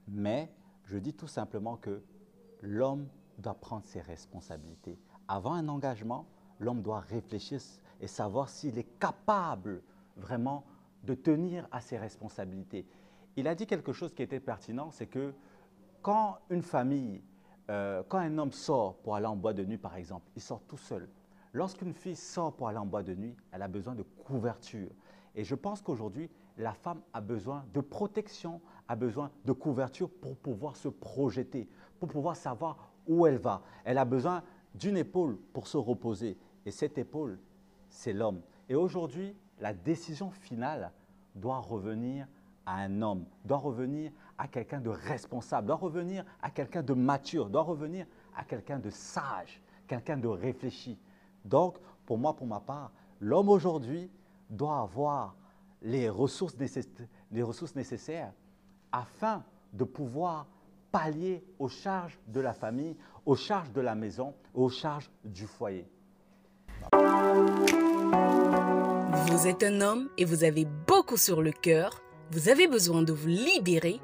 mais je dis tout simplement que l'homme doit prendre ses responsabilités. Avant un engagement, l'homme doit réfléchir et savoir s'il est capable vraiment de tenir à ses responsabilités. Il a dit quelque chose qui était pertinent, c'est que quand une famille, quand un homme sort pour aller en boîte de nuit par exemple, il sort tout seul. lorsqu'une fille sort pour aller en boîte de nuit, elle a besoin de couverture. Et je pense qu'aujourd'hui, la femme a besoin de protection, a besoin de couverture pour pouvoir se projeter, pour pouvoir savoir où elle va. Elle a besoin d'une épaule pour se reposer. Et cette épaule, c'est l'homme. Et aujourd'hui, la décision finale doit revenir à un homme, doit revenir à quelqu'un de responsable, doit revenir à quelqu'un de mature, doit revenir à quelqu'un de sage, quelqu'un de réfléchi. Donc, pour moi, pour ma part, l'homme aujourd'hui doit avoir les ressources nécessaires afin de pouvoir pallier aux charges de la famille, aux charges de la maison, aux charges du foyer. Vous êtes un homme et vous avez beaucoup sur le cœur. Vous avez besoin de vous libérer,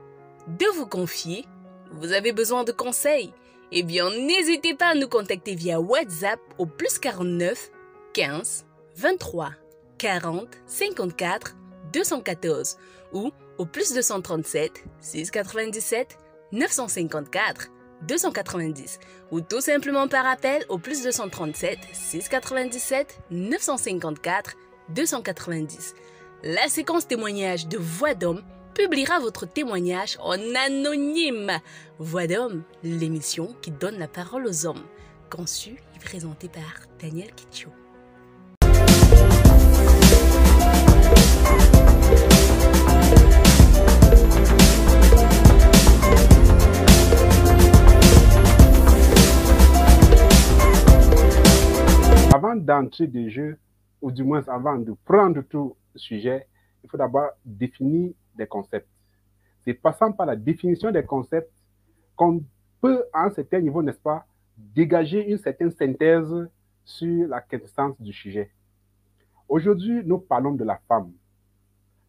de vous confier. Vous avez besoin de conseils. Eh bien, n'hésitez pas à nous contacter via WhatsApp au +49 15 23 40 54 214 ou au +237 697 954 290 ou tout simplement par appel au +237 697 954 290. La séquence témoignage de Voix d'homme publiera votre témoignage en anonyme. Voix d'homme, l'émission qui donne la parole aux hommes. Conçue et présentée par Daniel Kitcho. Avant d'entrer des jeux, ou du moins avant de prendre tout sujet, il faut d'abord définir des concepts. C'est passant par la définition des concepts qu'on peut, à un certain niveau, n'est-ce pas, dégager une certaine synthèse sur la quintessence du sujet. Aujourd'hui, nous parlons de la femme.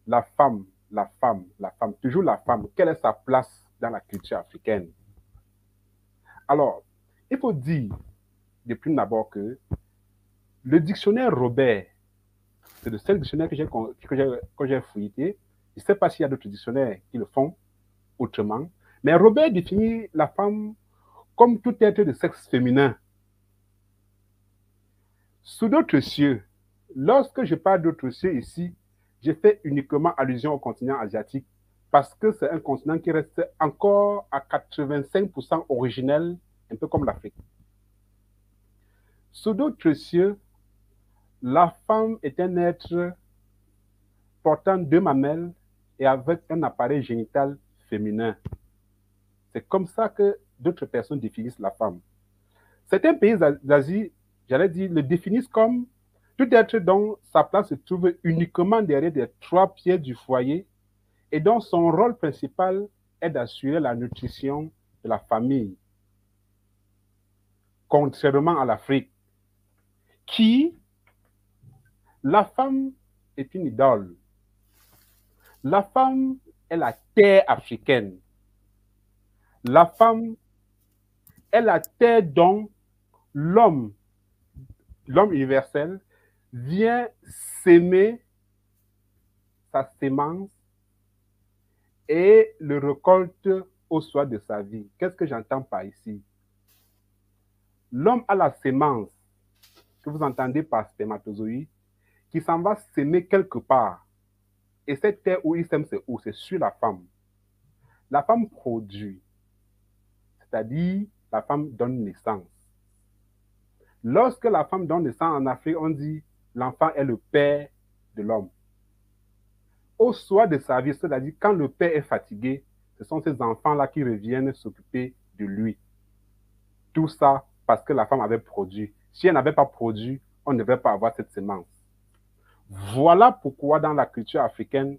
La femme, la femme, la femme, toujours la femme. Quelle est sa place dans la culture africaine? Alors, il faut dire, de prime d'abord, que le dictionnaire Robert, c'est le seul dictionnaire que j'ai fouillé. Je ne sais pas s'il y a d'autres dictionnaires qui le font autrement. Mais Robert définit la femme comme tout être de sexe féminin. Sous d'autres cieux, lorsque je parle d'autres cieux ici, je fais uniquement allusion au continent asiatique parce que c'est un continent qui reste encore à 85% originel, un peu comme l'Afrique. Sous d'autres cieux, la femme est un être portant 2 mamelles et avec un appareil génital féminin. C'est comme ça que d'autres personnes définissent la femme. Certains pays d'Asie, j'allais dire, le définissent comme tout être dont sa place se trouve uniquement derrière les 3 pieds du foyer et dont son rôle principal est d'assurer la nutrition de la famille. Contrairement à l'Afrique, qui, la femme est une idole. La femme est la terre africaine. La femme est la terre dont l'homme universel, vient s'aimer sa sémence et le récolte au soir de sa vie. Qu'est-ce que j'entends par ici? L'homme a la sémence, que vous entendez par spermatozoïde, qui s'en va s'aimer quelque part. Et cette terre où il sème, c'est où? C'est sur la femme. La femme produit, c'est-à-dire la femme donne naissance. Lorsque la femme donne naissance en Afrique, on dit l'enfant est le père de l'homme. Au soir de sa vie, c'est-à-dire quand le père est fatigué, ce sont ces enfants-là qui reviennent s'occuper de lui. Tout ça parce que la femme avait produit. Si elle n'avait pas produit, on ne devrait pas avoir cette semence. Voilà pourquoi dans la culture africaine,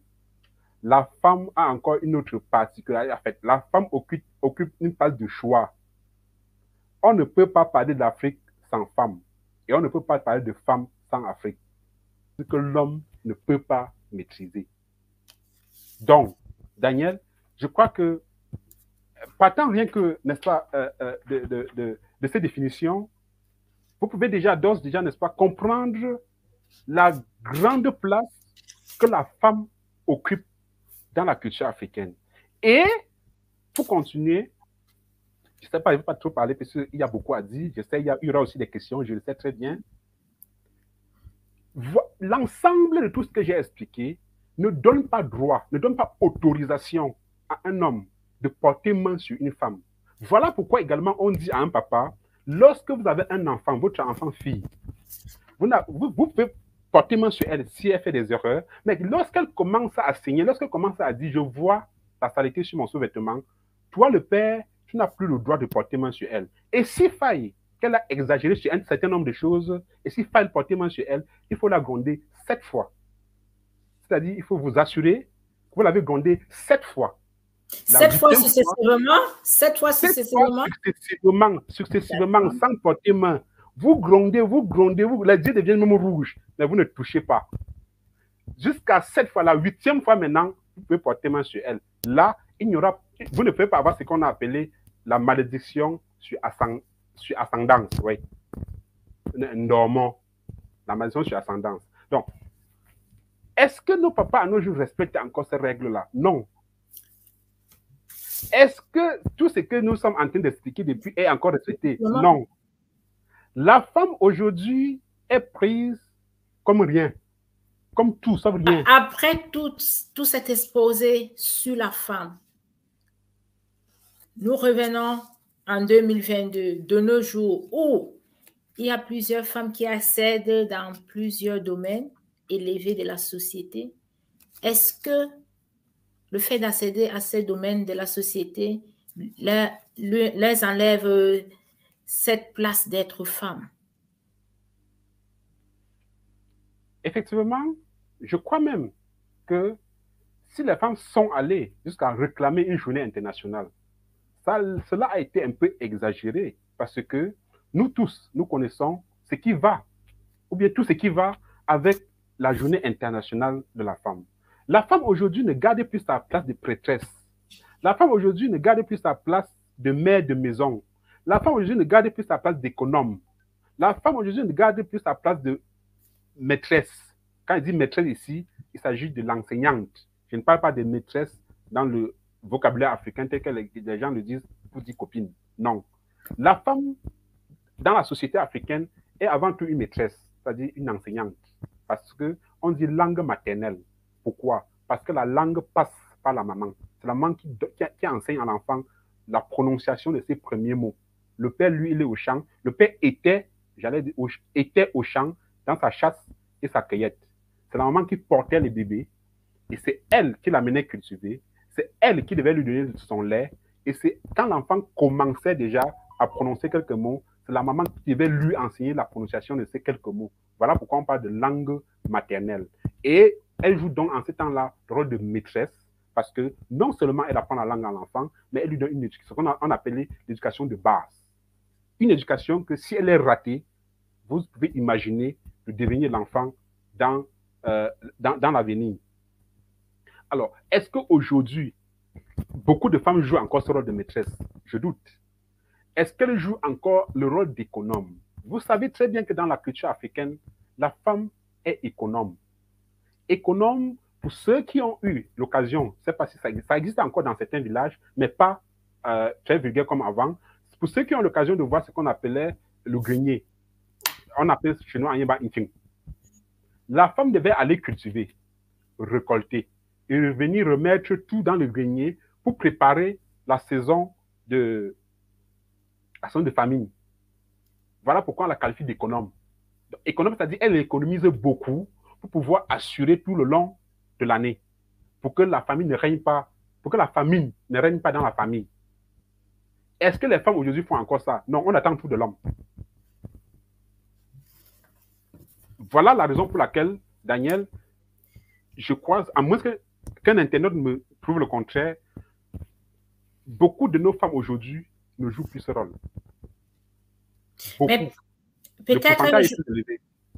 la femme a encore une autre particularité. En fait, la femme occupe une place de choix. On ne peut pas parler d'Afrique sans femme. Et on ne peut pas parler de femme sans Afrique. Ce que l'homme ne peut pas maîtriser. Donc, Daniel, je crois que, partant rien que, n'est-ce pas, de ces définitions, vous pouvez déjà, n'est-ce pas, comprendre la grande place que la femme occupe dans la culture africaine. Et, pour continuer, je ne sais pas, je ne vais pas trop parler parce qu'il y a beaucoup à dire. Je sais, il y aura aussi des questions, je le sais très bien. l'ensemble de tout ce que j'ai expliqué ne donne pas droit, ne donne pas autorisation à un homme de porter main sur une femme. Voilà pourquoi également on dit à un papa, lorsque vous avez un enfant, votre enfant fille, vous pouvez porter main sur elle si elle fait des erreurs, mais lorsqu'elle commence à saigner, lorsqu'elle commence à dire, je vois la saleté sur mon sous-vêtement, toi le père, tu n'as plus le droit de porter main sur elle. Et si faille qu'elle a exagéré sur un certain nombre de choses, et si faille porter main sur elle, il faut la gronder 7 fois. C'est-à-dire, il faut vous assurer que vous l'avez grondée 7 fois. 7 fois successivement? 7 fois successivement? Successivement, sans porter main. Vous grondez, les yeux deviennent même rouges, mais vous ne touchez pas. Jusqu'à 7 fois, la 8e fois maintenant, vous pouvez porter main sur elle. Là, vous ne pouvez pas avoir ce qu'on a appelé la malédiction sur ascendance. Oui. Normand. La malédiction sur ascendance. Donc, est-ce que nos papas à nos jours respectent encore ces règles-là? Non. Est-ce que tout ce que nous sommes en train d'expliquer depuis est encore respecté? Non. La femme aujourd'hui est prise comme rien, comme tout, sauf rien. Après tout cet exposé sur la femme, nous revenons en 2022, de nos jours, où il y a plusieurs femmes qui accèdent dans plusieurs domaines élevés de la société. Est-ce que le fait d'accéder à ces domaines de la société les enlève cette place d'être femme? Effectivement, je crois même que si les femmes sont allées jusqu'à réclamer une journée internationale, cela a été un peu exagéré parce que nous tous, nous connaissons ce qui va, ou bien tout ce qui va avec la journée internationale de la femme. La femme aujourd'hui ne garde plus sa place de prêtresse. La femme aujourd'hui ne garde plus sa place de mère de maison. La femme aujourd'hui ne garde plus sa place d'économe. La femme aujourd'hui ne garde plus sa place de maîtresse. Quand je dis maîtresse ici, il s'agit de l'enseignante. Je ne parle pas de maîtresse dans le vocabulaire africain tel que les gens le disent pour dire copine. Non. La femme, dans la société africaine, est avant tout une maîtresse, c'est-à-dire une enseignante. Parce qu'on dit langue maternelle. Pourquoi? Parce que la langue passe par la maman. C'est la maman qui enseigne à l'enfant la prononciation de ses premiers mots. Le père, lui, il est au champ. Le père était au champ dans sa chasse et sa cueillette. C'est la maman qui portait le bébé et c'est elle qui l'amenait cultiver. C'est elle qui devait lui donner son lait. Et c'est quand l'enfant commençait déjà à prononcer quelques mots, c'est la maman qui devait lui enseigner la prononciation de ces quelques mots. Voilà pourquoi on parle de langue maternelle. Et elle joue donc en ce temps-là le rôle de maîtresse parce que non seulement elle apprend la langue à l'enfant, mais elle lui donne une éducation qu'on appelait l'éducation de base. Une éducation que si elle est ratée, vous pouvez imaginer le devenir de l'enfant dans l'avenir. Alors, est-ce qu'aujourd'hui, beaucoup de femmes jouent encore ce rôle de maîtresse? Je doute. Est-ce qu'elles jouent encore le rôle d'économe? Vous savez très bien que dans la culture africaine, la femme est économe. Économe, pour ceux qui ont eu l'occasion, je ne sais pas si ça existe encore dans certains villages, mais pas très vulgaire comme avant. Pour ceux qui ont l'occasion de voir ce qu'on appelait le grenier, on appelle chez nous Anyeba Inting. La femme devait aller cultiver, récolter et revenir remettre tout dans le grenier pour préparer la saison de famine. Voilà pourquoi on la qualifie d'économe. Économe, c'est-à-dire qu'elle économise beaucoup pour pouvoir assurer tout le long de l'année, pour que la famine ne règne pas, pour que la famine ne règne pas dans la famille. Est-ce que les femmes aujourd'hui font encore ça? Non, on attend tout de l'homme. Voilà la raison pour laquelle, Daniel, je crois, à moins qu'un internaute me prouve le contraire, beaucoup de nos femmes aujourd'hui ne jouent plus ce rôle. Beaucoup. Mais peut-être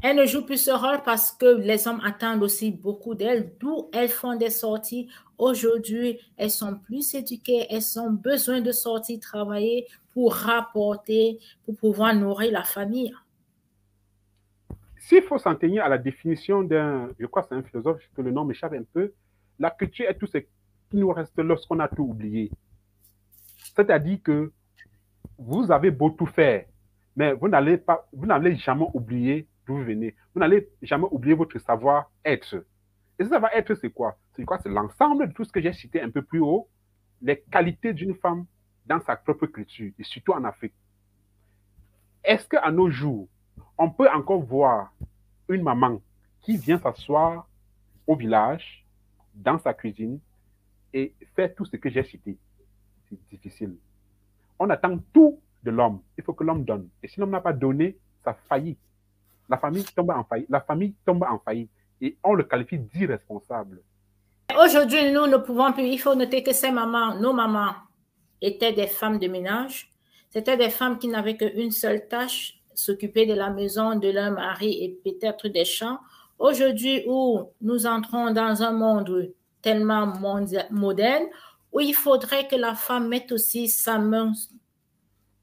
elles ne jouent plus ce rôle parce que les hommes attendent aussi beaucoup d'elles, d'où elles font des sorties. Aujourd'hui, elles sont plus éduquées, elles ont besoin de sortir travailler pour rapporter, pour pouvoir nourrir la famille. S'il faut s'en tenir à la définition d'un, je crois que c'est un philosophe, que le nom m'échappe un peu, la culture est tout ce qui nous reste lorsqu'on a tout oublié. C'est-à-dire que vous avez beau tout faire, mais vous n'allez jamais oublier d'où vous venez. Vous n'allez jamais oublier votre savoir-être. Et ce savoir-être, c'est quoi? C'est quoi? C'est l'ensemble de tout ce que j'ai cité un peu plus haut, les qualités d'une femme dans sa propre culture, et surtout en Afrique. Est-ce qu'à nos jours, on peut encore voir une maman qui vient s'asseoir au village, dans sa cuisine, et faire tout ce que j'ai cité? C'est difficile. On attend tout de l'homme. Il faut que l'homme donne. Et si l'homme n'a pas donné, ça faillit. La famille tombe en faillite. La famille tombe en faillite. Et on le qualifie d'irresponsable. Aujourd'hui, nous ne pouvons plus. Il faut noter que ces mamans, nos mamans, étaient des femmes de ménage. C'était des femmes qui n'avaient qu'une seule tâche, s'occuper de la maison, de leur mari et peut-être des champs. Aujourd'hui, où nous entrons dans un monde tellement moderne, où il faudrait que la femme mette aussi sa main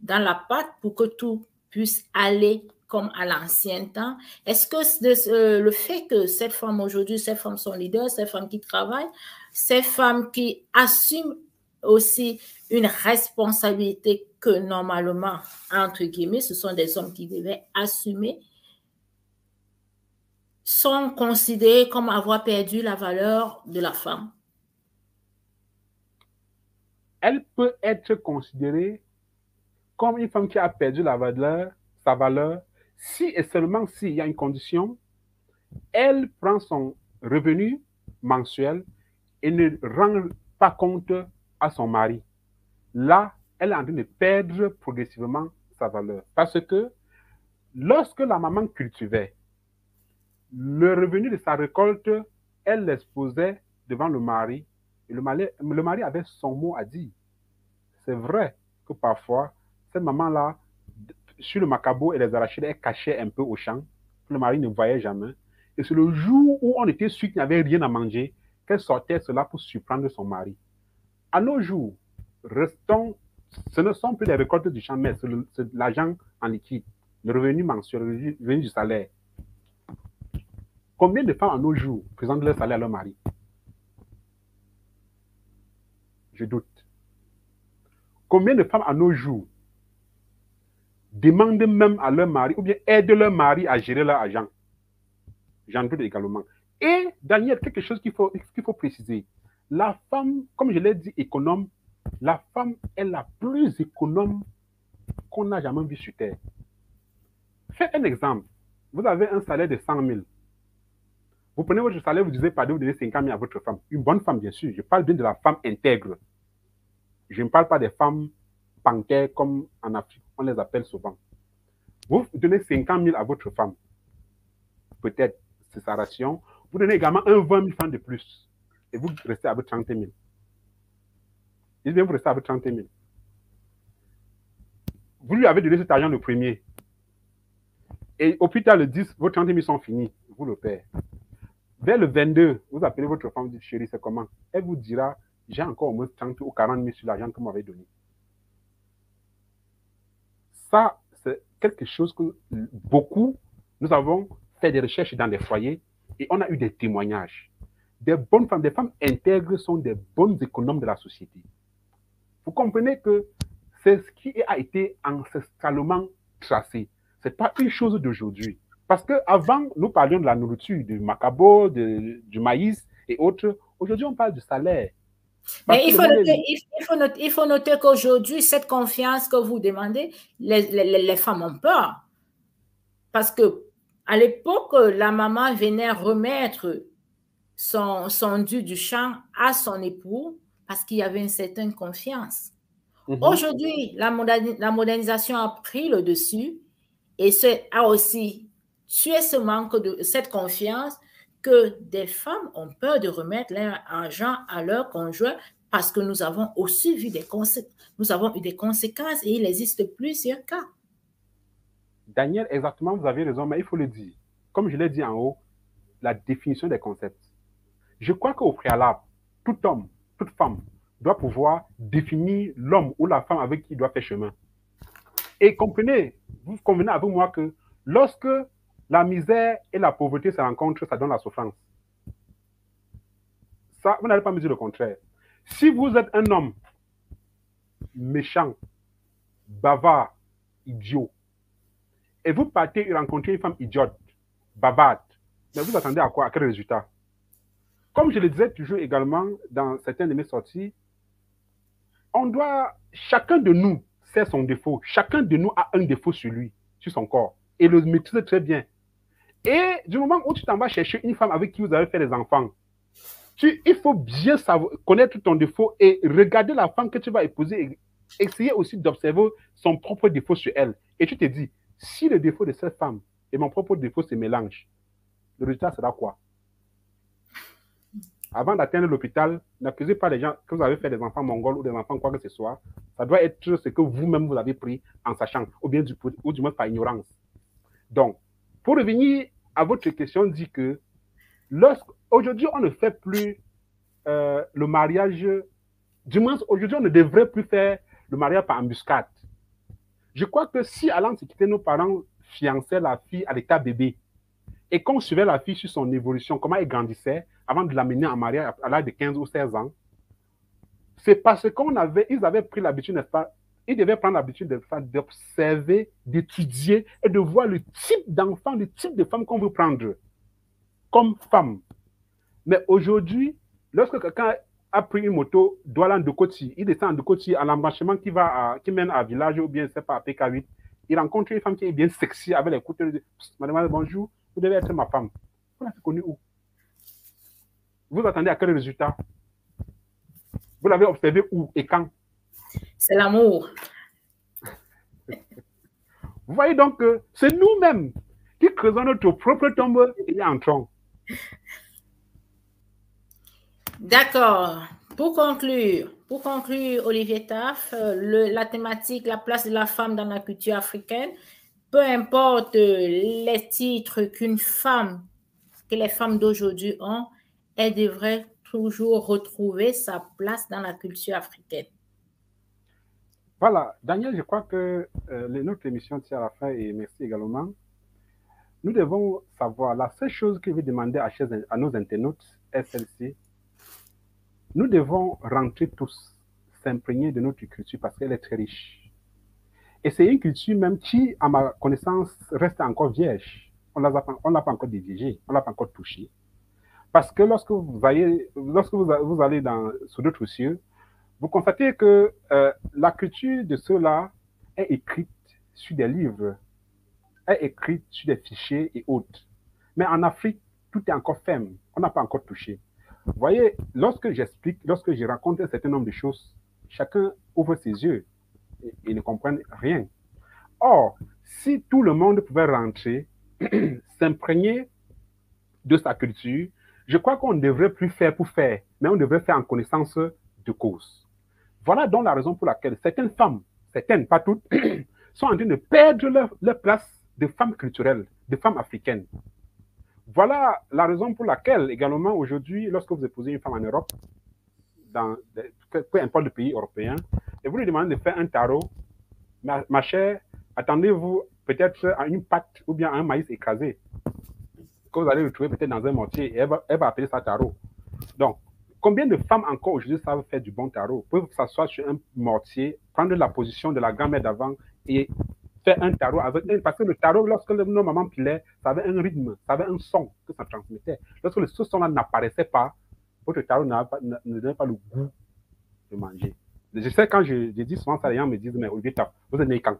dans la pâte pour que tout puisse aller comme à l'ancien temps. Est-ce que le fait que ces femmes aujourd'hui, ces femmes sont leaders, ces femmes qui travaillent, ces femmes qui assument aussi une responsabilité que normalement, entre guillemets, ce sont des hommes qui devaient assumer, sont considérées comme avoir perdu la valeur de la femme? Elle peut être considérée comme une femme qui a perdu sa valeur, si et seulement s'il y a une condition, elle prend son revenu mensuel et ne rend pas compte à son mari. Là, elle est en train de perdre progressivement sa valeur. Parce que lorsque la maman cultivait, le revenu de sa récolte, elle l'exposait devant le mari. Et le mari avait son mot à dire. C'est vrai que parfois, cette maman-là, sur le macabo et les arachides, elle cachait un peu au champ. Le mari ne voyait jamais. Et c'est le jour où on était sûr qu'il n'y avait rien à manger qu'elle sortait cela pour surprendre son mari. À nos jours, ce ne sont plus les récoltes du champ, mais c'est l'argent en liquide, le revenu mensuel, le revenu du salaire. Combien de femmes à nos jours présentent leur salaire à leur mari? Je doute. Combien de femmes à nos jours demandent même à leur mari ou bien aident leur mari à gérer leur argent? J'en doute également. Et Daniel, quelque chose qu'il faut préciser. La femme, comme je l'ai dit, économe, la femme est la plus économe qu'on n'a jamais vue sur Terre. Faites un exemple. Vous avez un salaire de 100 000. Vous prenez votre salaire, vous disiez, pardon, vous donnez 50 000 à votre femme. Une bonne femme, bien sûr. Je parle bien de la femme intègre. Je ne parle pas des femmes panthères comme en Afrique, on les appelle souvent. Vous donnez 50 000 à votre femme. Peut-être, c'est sa ration. Vous donnez également 20 000 francs de plus. Et vous restez à votre 30 000. Et bien, vous restez à votre 30 000. Vous lui avez donné cet argent le premier. Et au plus tard, le 10, vos 30 000 sont finis. Vous le payez. Vers le 22, vous appelez votre femme, vous dites, chérie, c'est comment? Elle vous dira, j'ai encore au moins 30 ou 40 000 sur l'argent que vous m'avez donné. Ça, c'est quelque chose que beaucoup, nous avons fait des recherches dans des foyers et on a eu des témoignages. Des bonnes femmes, des femmes intègres sont des bonnes économes de la société. Vous comprenez que c'est ce qui a été ancestralement tracé. Ce n'est pas une chose d'aujourd'hui. Parce qu'avant, nous parlions de la nourriture, du macabo, du maïs et autres. Aujourd'hui, on parle du salaire. Mais il faut noter qu'aujourd'hui, cette confiance que vous demandez, les femmes ont peur. Parce qu'à l'époque, la maman venait remettre son dû du champ à son époux parce qu'il y avait une certaine confiance. Aujourd'hui, la modernisation a pris le dessus et a aussi tué ce manque de cette confiance que des femmes ont peur de remettre leur argent à leur conjoint parce que nous avons aussi vu nous avons eu des conséquences et il existe plusieurs cas. Daniel, exactement, vous avez raison, mais il faut le dire. Comme je l'ai dit en haut, la définition des concepts. Je crois qu'au préalable, tout homme, toute femme doit pouvoir définir l'homme ou la femme avec qui il doit faire chemin. Et comprenez, vous convenez avec moi que lorsque la misère et la pauvreté se rencontrent, ça donne la souffrance. Ça, vous n'allez pas me dire le contraire. Si vous êtes un homme méchant, bavard, idiot, et vous partez rencontrer une femme idiote, bavarde. Mais vous attendez à quoi? À quel résultat? Comme je le disais toujours également dans certaines de mes sorties, on doit, chacun de nous sait son défaut. Chacun de nous a un défaut sur lui, sur son corps, et le maîtrise très bien. Et du moment où tu t'en vas chercher une femme avec qui vous avez fait des enfants, il faut bien savoir, connaître ton défaut et regarder la femme que tu vas épouser et essayer aussi d'observer son propre défaut sur elle. Et tu te dis, si le défaut de cette femme et mon propre défaut se mélangent, le résultat sera quoi? Avant d'atteindre l'hôpital, n'accusez pas les gens que vous avez fait des enfants mongols ou des enfants quoi que ce soit. Ça doit être ce que vous-même vous avez pris en sachant, ou du moins par ignorance. Donc, pour revenir à votre question, dit que aujourd'hui, on ne fait plus le mariage, du moins aujourd'hui, on ne devrait plus faire le mariage par embuscade. Je crois que si à l'Antiquité, nos parents fiançaient la fille à l'état bébé et qu'on suivait la fille sur son évolution, comment elle grandissait avant de l'amener en mariage à l'âge de 15 ou 16 ans, c'est parce qu'ils avaient pris l'habitude, n'est-ce pas? Ils devaient prendre l'habitude d'observer, d'étudier et de voir le type d'enfant, le type de femme qu'on veut prendre comme femme. Mais aujourd'hui, lorsque quelqu'un a pris une moto, doit aller en Dokoti, il descend en Dokoti à l'embranchement qui mène à village ou bien, c'est pas à PK8, il rencontre une femme qui est bien sexy avec les couteaux. Mademoiselle, bonjour, vous devez être ma femme. Vous l'avez connue où? Vous attendez à quel résultat? Vous l'avez observé où et quand? C'est l'amour. Vous voyez donc que c'est nous-mêmes qui creusons notre propre tombe et y entrons. D'accord. Pour conclure, Olivier Taff, la thématique, la place de la femme dans la culture africaine, peu importe les titres que les femmes d'aujourd'hui ont, elles devraient toujours retrouver sa place dans la culture africaine. Voilà, Daniel, je crois que notre émission tire à la fin et merci également. Nous devons savoir, la seule chose que je vais demander à nos internautes est celle-ci. Nous devons rentrer tous, s'imprégner de notre culture parce qu'elle est très riche. Et c'est une culture même qui, à ma connaissance, reste encore vierge. On ne l'a pas encore dédigée, on ne l'a pas encore touchée. Parce que lorsque vous allez sur d'autres cieux, vous constatez que la culture de ceux-là est écrite sur des livres, est écrite sur des fichiers et autres. Mais en Afrique, tout est encore ferme, on n'a pas encore touché. Vous voyez, lorsque je raconte un certain nombre de choses, chacun ouvre ses yeux et ne comprend rien. Or, si tout le monde pouvait rentrer, s'imprégner de sa culture, je crois qu'on ne devrait plus faire pour faire, mais on devrait faire en connaissance de cause. Voilà donc la raison pour laquelle certaines femmes, certaines, pas toutes, sont en train de perdre leur place de femmes culturelles, de femmes africaines. Voilà la raison pour laquelle, également, aujourd'hui, lorsque vous épousez une femme en Europe, peu importe le pays européen, et vous lui demandez de faire un tarot, ma chère, attendez-vous peut-être à une pâte ou bien à un maïs écrasé, que vous allez le trouver peut-être dans un mortier, et elle va appeler ça tarot. Donc, combien de femmes encore aujourd'hui savent faire du bon tarot? Vous pouvez s'asseoir sur un mortier, prendre la position de la grand-mère d'avant et faire un tarot avec elle. Parce que le tarot, lorsque nos mamans pilaient, ça avait un rythme, ça avait un son que ça transmettait. Lorsque ce son-là n'apparaissait pas, votre tarot ne donnait pas le goût de manger. Je sais, quand je dis souvent ça, les gens me disent, mais Olivier Taff, vous êtes né quand?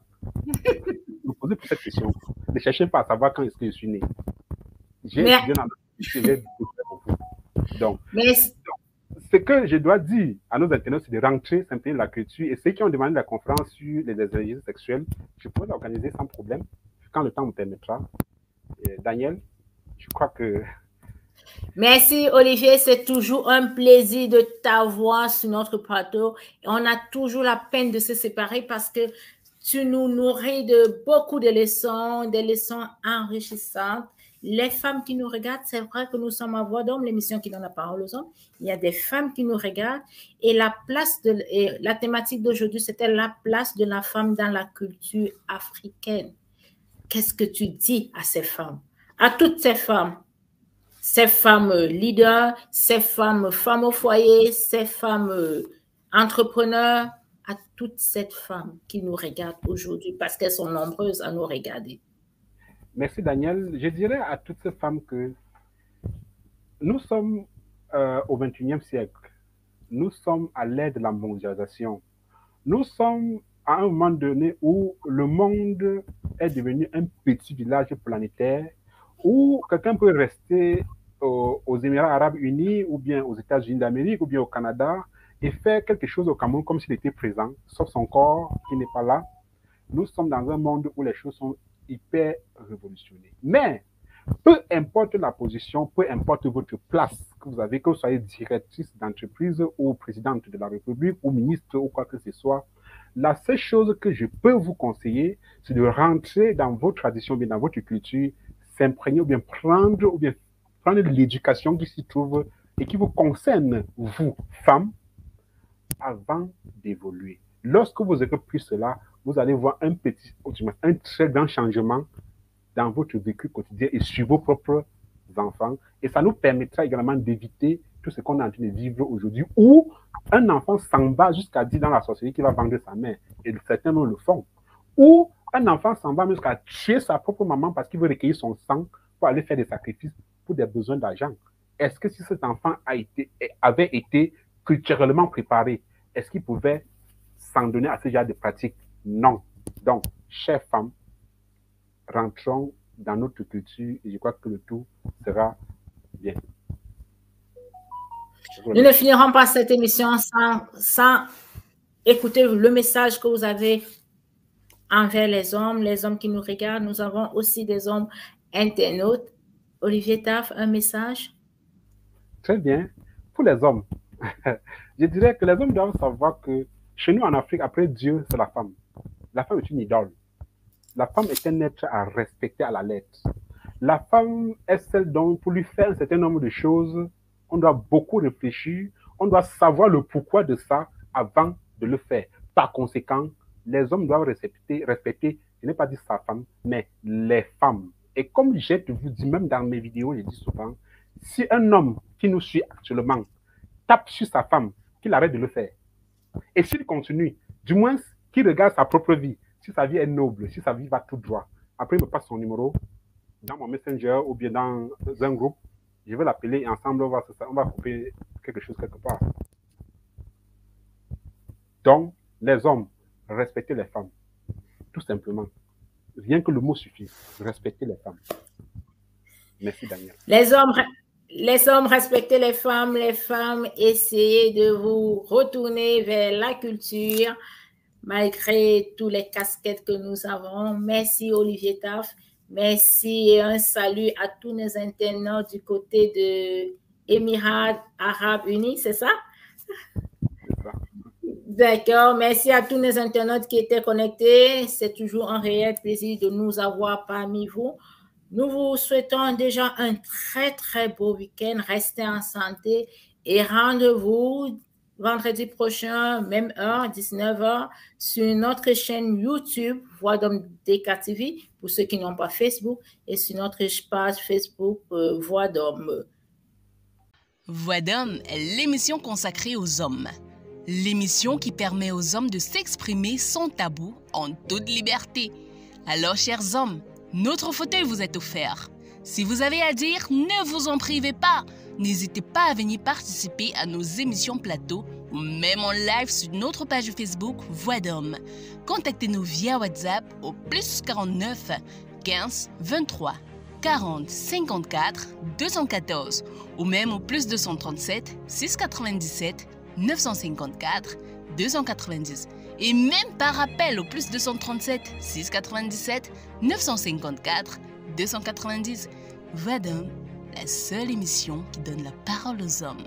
Vous posez pour cette question. Ne cherchez pas à savoir quand est-ce que je suis né. J'ai étudié dans le donc, ce que je dois dire à nos internautes, c'est de rentrer, s'imprégner la culture. Et ceux qui ont demandé la conférence sur les exercices sexuels, je pourrais l'organiser sans problème, quand le temps me permettra. Et Daniel, je crois que... Merci Olivier, c'est toujours un plaisir de t'avoir sur notre plateau. On a toujours la peine de se séparer parce que tu nous nourris de beaucoup de leçons, des leçons enrichissantes. Les femmes qui nous regardent, c'est vrai que nous sommes à Voix d'Homme, l'émission qui donne la parole aux hommes. Il y a des femmes qui nous regardent et la thématique d'aujourd'hui, c'était la place de la femme dans la culture africaine. Qu'est-ce que tu dis à ces femmes, à toutes ces femmes leaders, ces femmes au foyer, ces femmes entrepreneurs, à toutes ces femmes qui nous regardent aujourd'hui parce qu'elles sont nombreuses à nous regarder? Merci Daniel. Je dirais à toutes ces femmes que nous sommes au XXIe siècle. Nous sommes à l'ère de la mondialisation. Nous sommes à un moment donné où le monde est devenu un petit village planétaire où quelqu'un peut rester aux Émirats arabes unis ou bien aux États-Unis d'Amérique ou bien au Canada et faire quelque chose au Cameroun comme s'il était présent, sauf son corps qui n'est pas là. Nous sommes dans un monde où les choses sont hyper révolutionnées. Mais peu importe la position, peu importe votre place que vous avez, que vous soyez directrice d'entreprise ou présidente de la République ou ministre ou quoi que ce soit, la seule chose que je peux vous conseiller, c'est de rentrer dans vos traditions, bien dans votre culture, s'imprégner ou bien prendre l'éducation qui s'y trouve et qui vous concerne, vous, femmes, avant d'évoluer. Lorsque vous aurez pris cela, vous allez voir un très grand changement dans votre vécu quotidien et sur vos propres enfants. Et ça nous permettra également d'éviter tout ce qu'on est en train de vivre aujourd'hui, où un enfant s'en va jusqu'à dire dans la sorcellerie qu'il va vendre sa mère, et certains le font. Ou un enfant s'en va jusqu'à tuer sa propre maman parce qu'il veut recueillir son sang pour aller faire des sacrifices pour des besoins d'argent. Est-ce que si cet enfant avait été culturellement préparé, est-ce qu'il pouvait s'en donner à ce genre de pratiques? Non. Donc, chères femmes, rentrons dans notre culture et je crois que le tout sera bien. Nous ne finirons pas cette émission sans écouter le message que vous avez envers les hommes qui nous regardent. Nous avons aussi des hommes internautes. Olivier Taf, un message? Très bien. Pour les hommes, je dirais que les hommes doivent savoir que chez nous en Afrique, après Dieu, c'est la femme. La femme est une idole. La femme est un être à respecter à la lettre. La femme est celle dont, pour lui faire un certain nombre de choses, on doit beaucoup réfléchir, on doit savoir le pourquoi de ça avant de le faire. Par conséquent, les hommes doivent respecter, je n'ai pas dit sa femme, mais les femmes. Et comme je vous dis, même dans mes vidéos, je dis souvent, si un homme qui nous suit actuellement tape sur sa femme, qu'il arrête de le faire. Et s'il continue, du moins qu'il regarde sa propre vie, si sa vie est noble, si sa vie va tout droit. Après, il me passe son numéro dans mon Messenger ou bien dans un groupe. Je vais l'appeler et ensemble, on va couper quelque chose quelque part. Donc, les hommes, respectez les femmes. Tout simplement. Rien que le mot suffit. Respectez les femmes. Merci, Daniel. Les hommes, respectez les femmes. Les femmes, essayez de vous retourner vers la culture. Malgré tous les casquettes que nous avons. Merci Olivier Taf. Merci et un salut à tous nos internautes du côté de Émirats Arabes Unis, c'est ça? D'accord. Merci à tous nos internautes qui étaient connectés. C'est toujours un réel plaisir de nous avoir parmi vous. Nous vous souhaitons déjà un très, très beau week-end. Restez en santé et rendez-vous vendredi prochain, même heure, 19h, sur notre chaîne YouTube, Voix d'Homme DKTV, pour ceux qui n'ont pas Facebook, et sur notre page Facebook, Voix d'Homme. Voix d'Homme est l'émission consacrée aux hommes. L'émission qui permet aux hommes de s'exprimer sans tabou, en toute liberté. Alors, chers hommes, notre fauteuil vous est offert. Si vous avez à dire, ne vous en privez pas. N'hésitez pas à venir participer à nos émissions plateau ou même en live sur notre page Facebook Voix d'Homme. Contactez-nous via WhatsApp au +49 15 23 40 54 214 ou même au +237 697 954 290 et même par appel au +237 697 954 290. Voix d'Homme, la seule émission qui donne la parole aux hommes.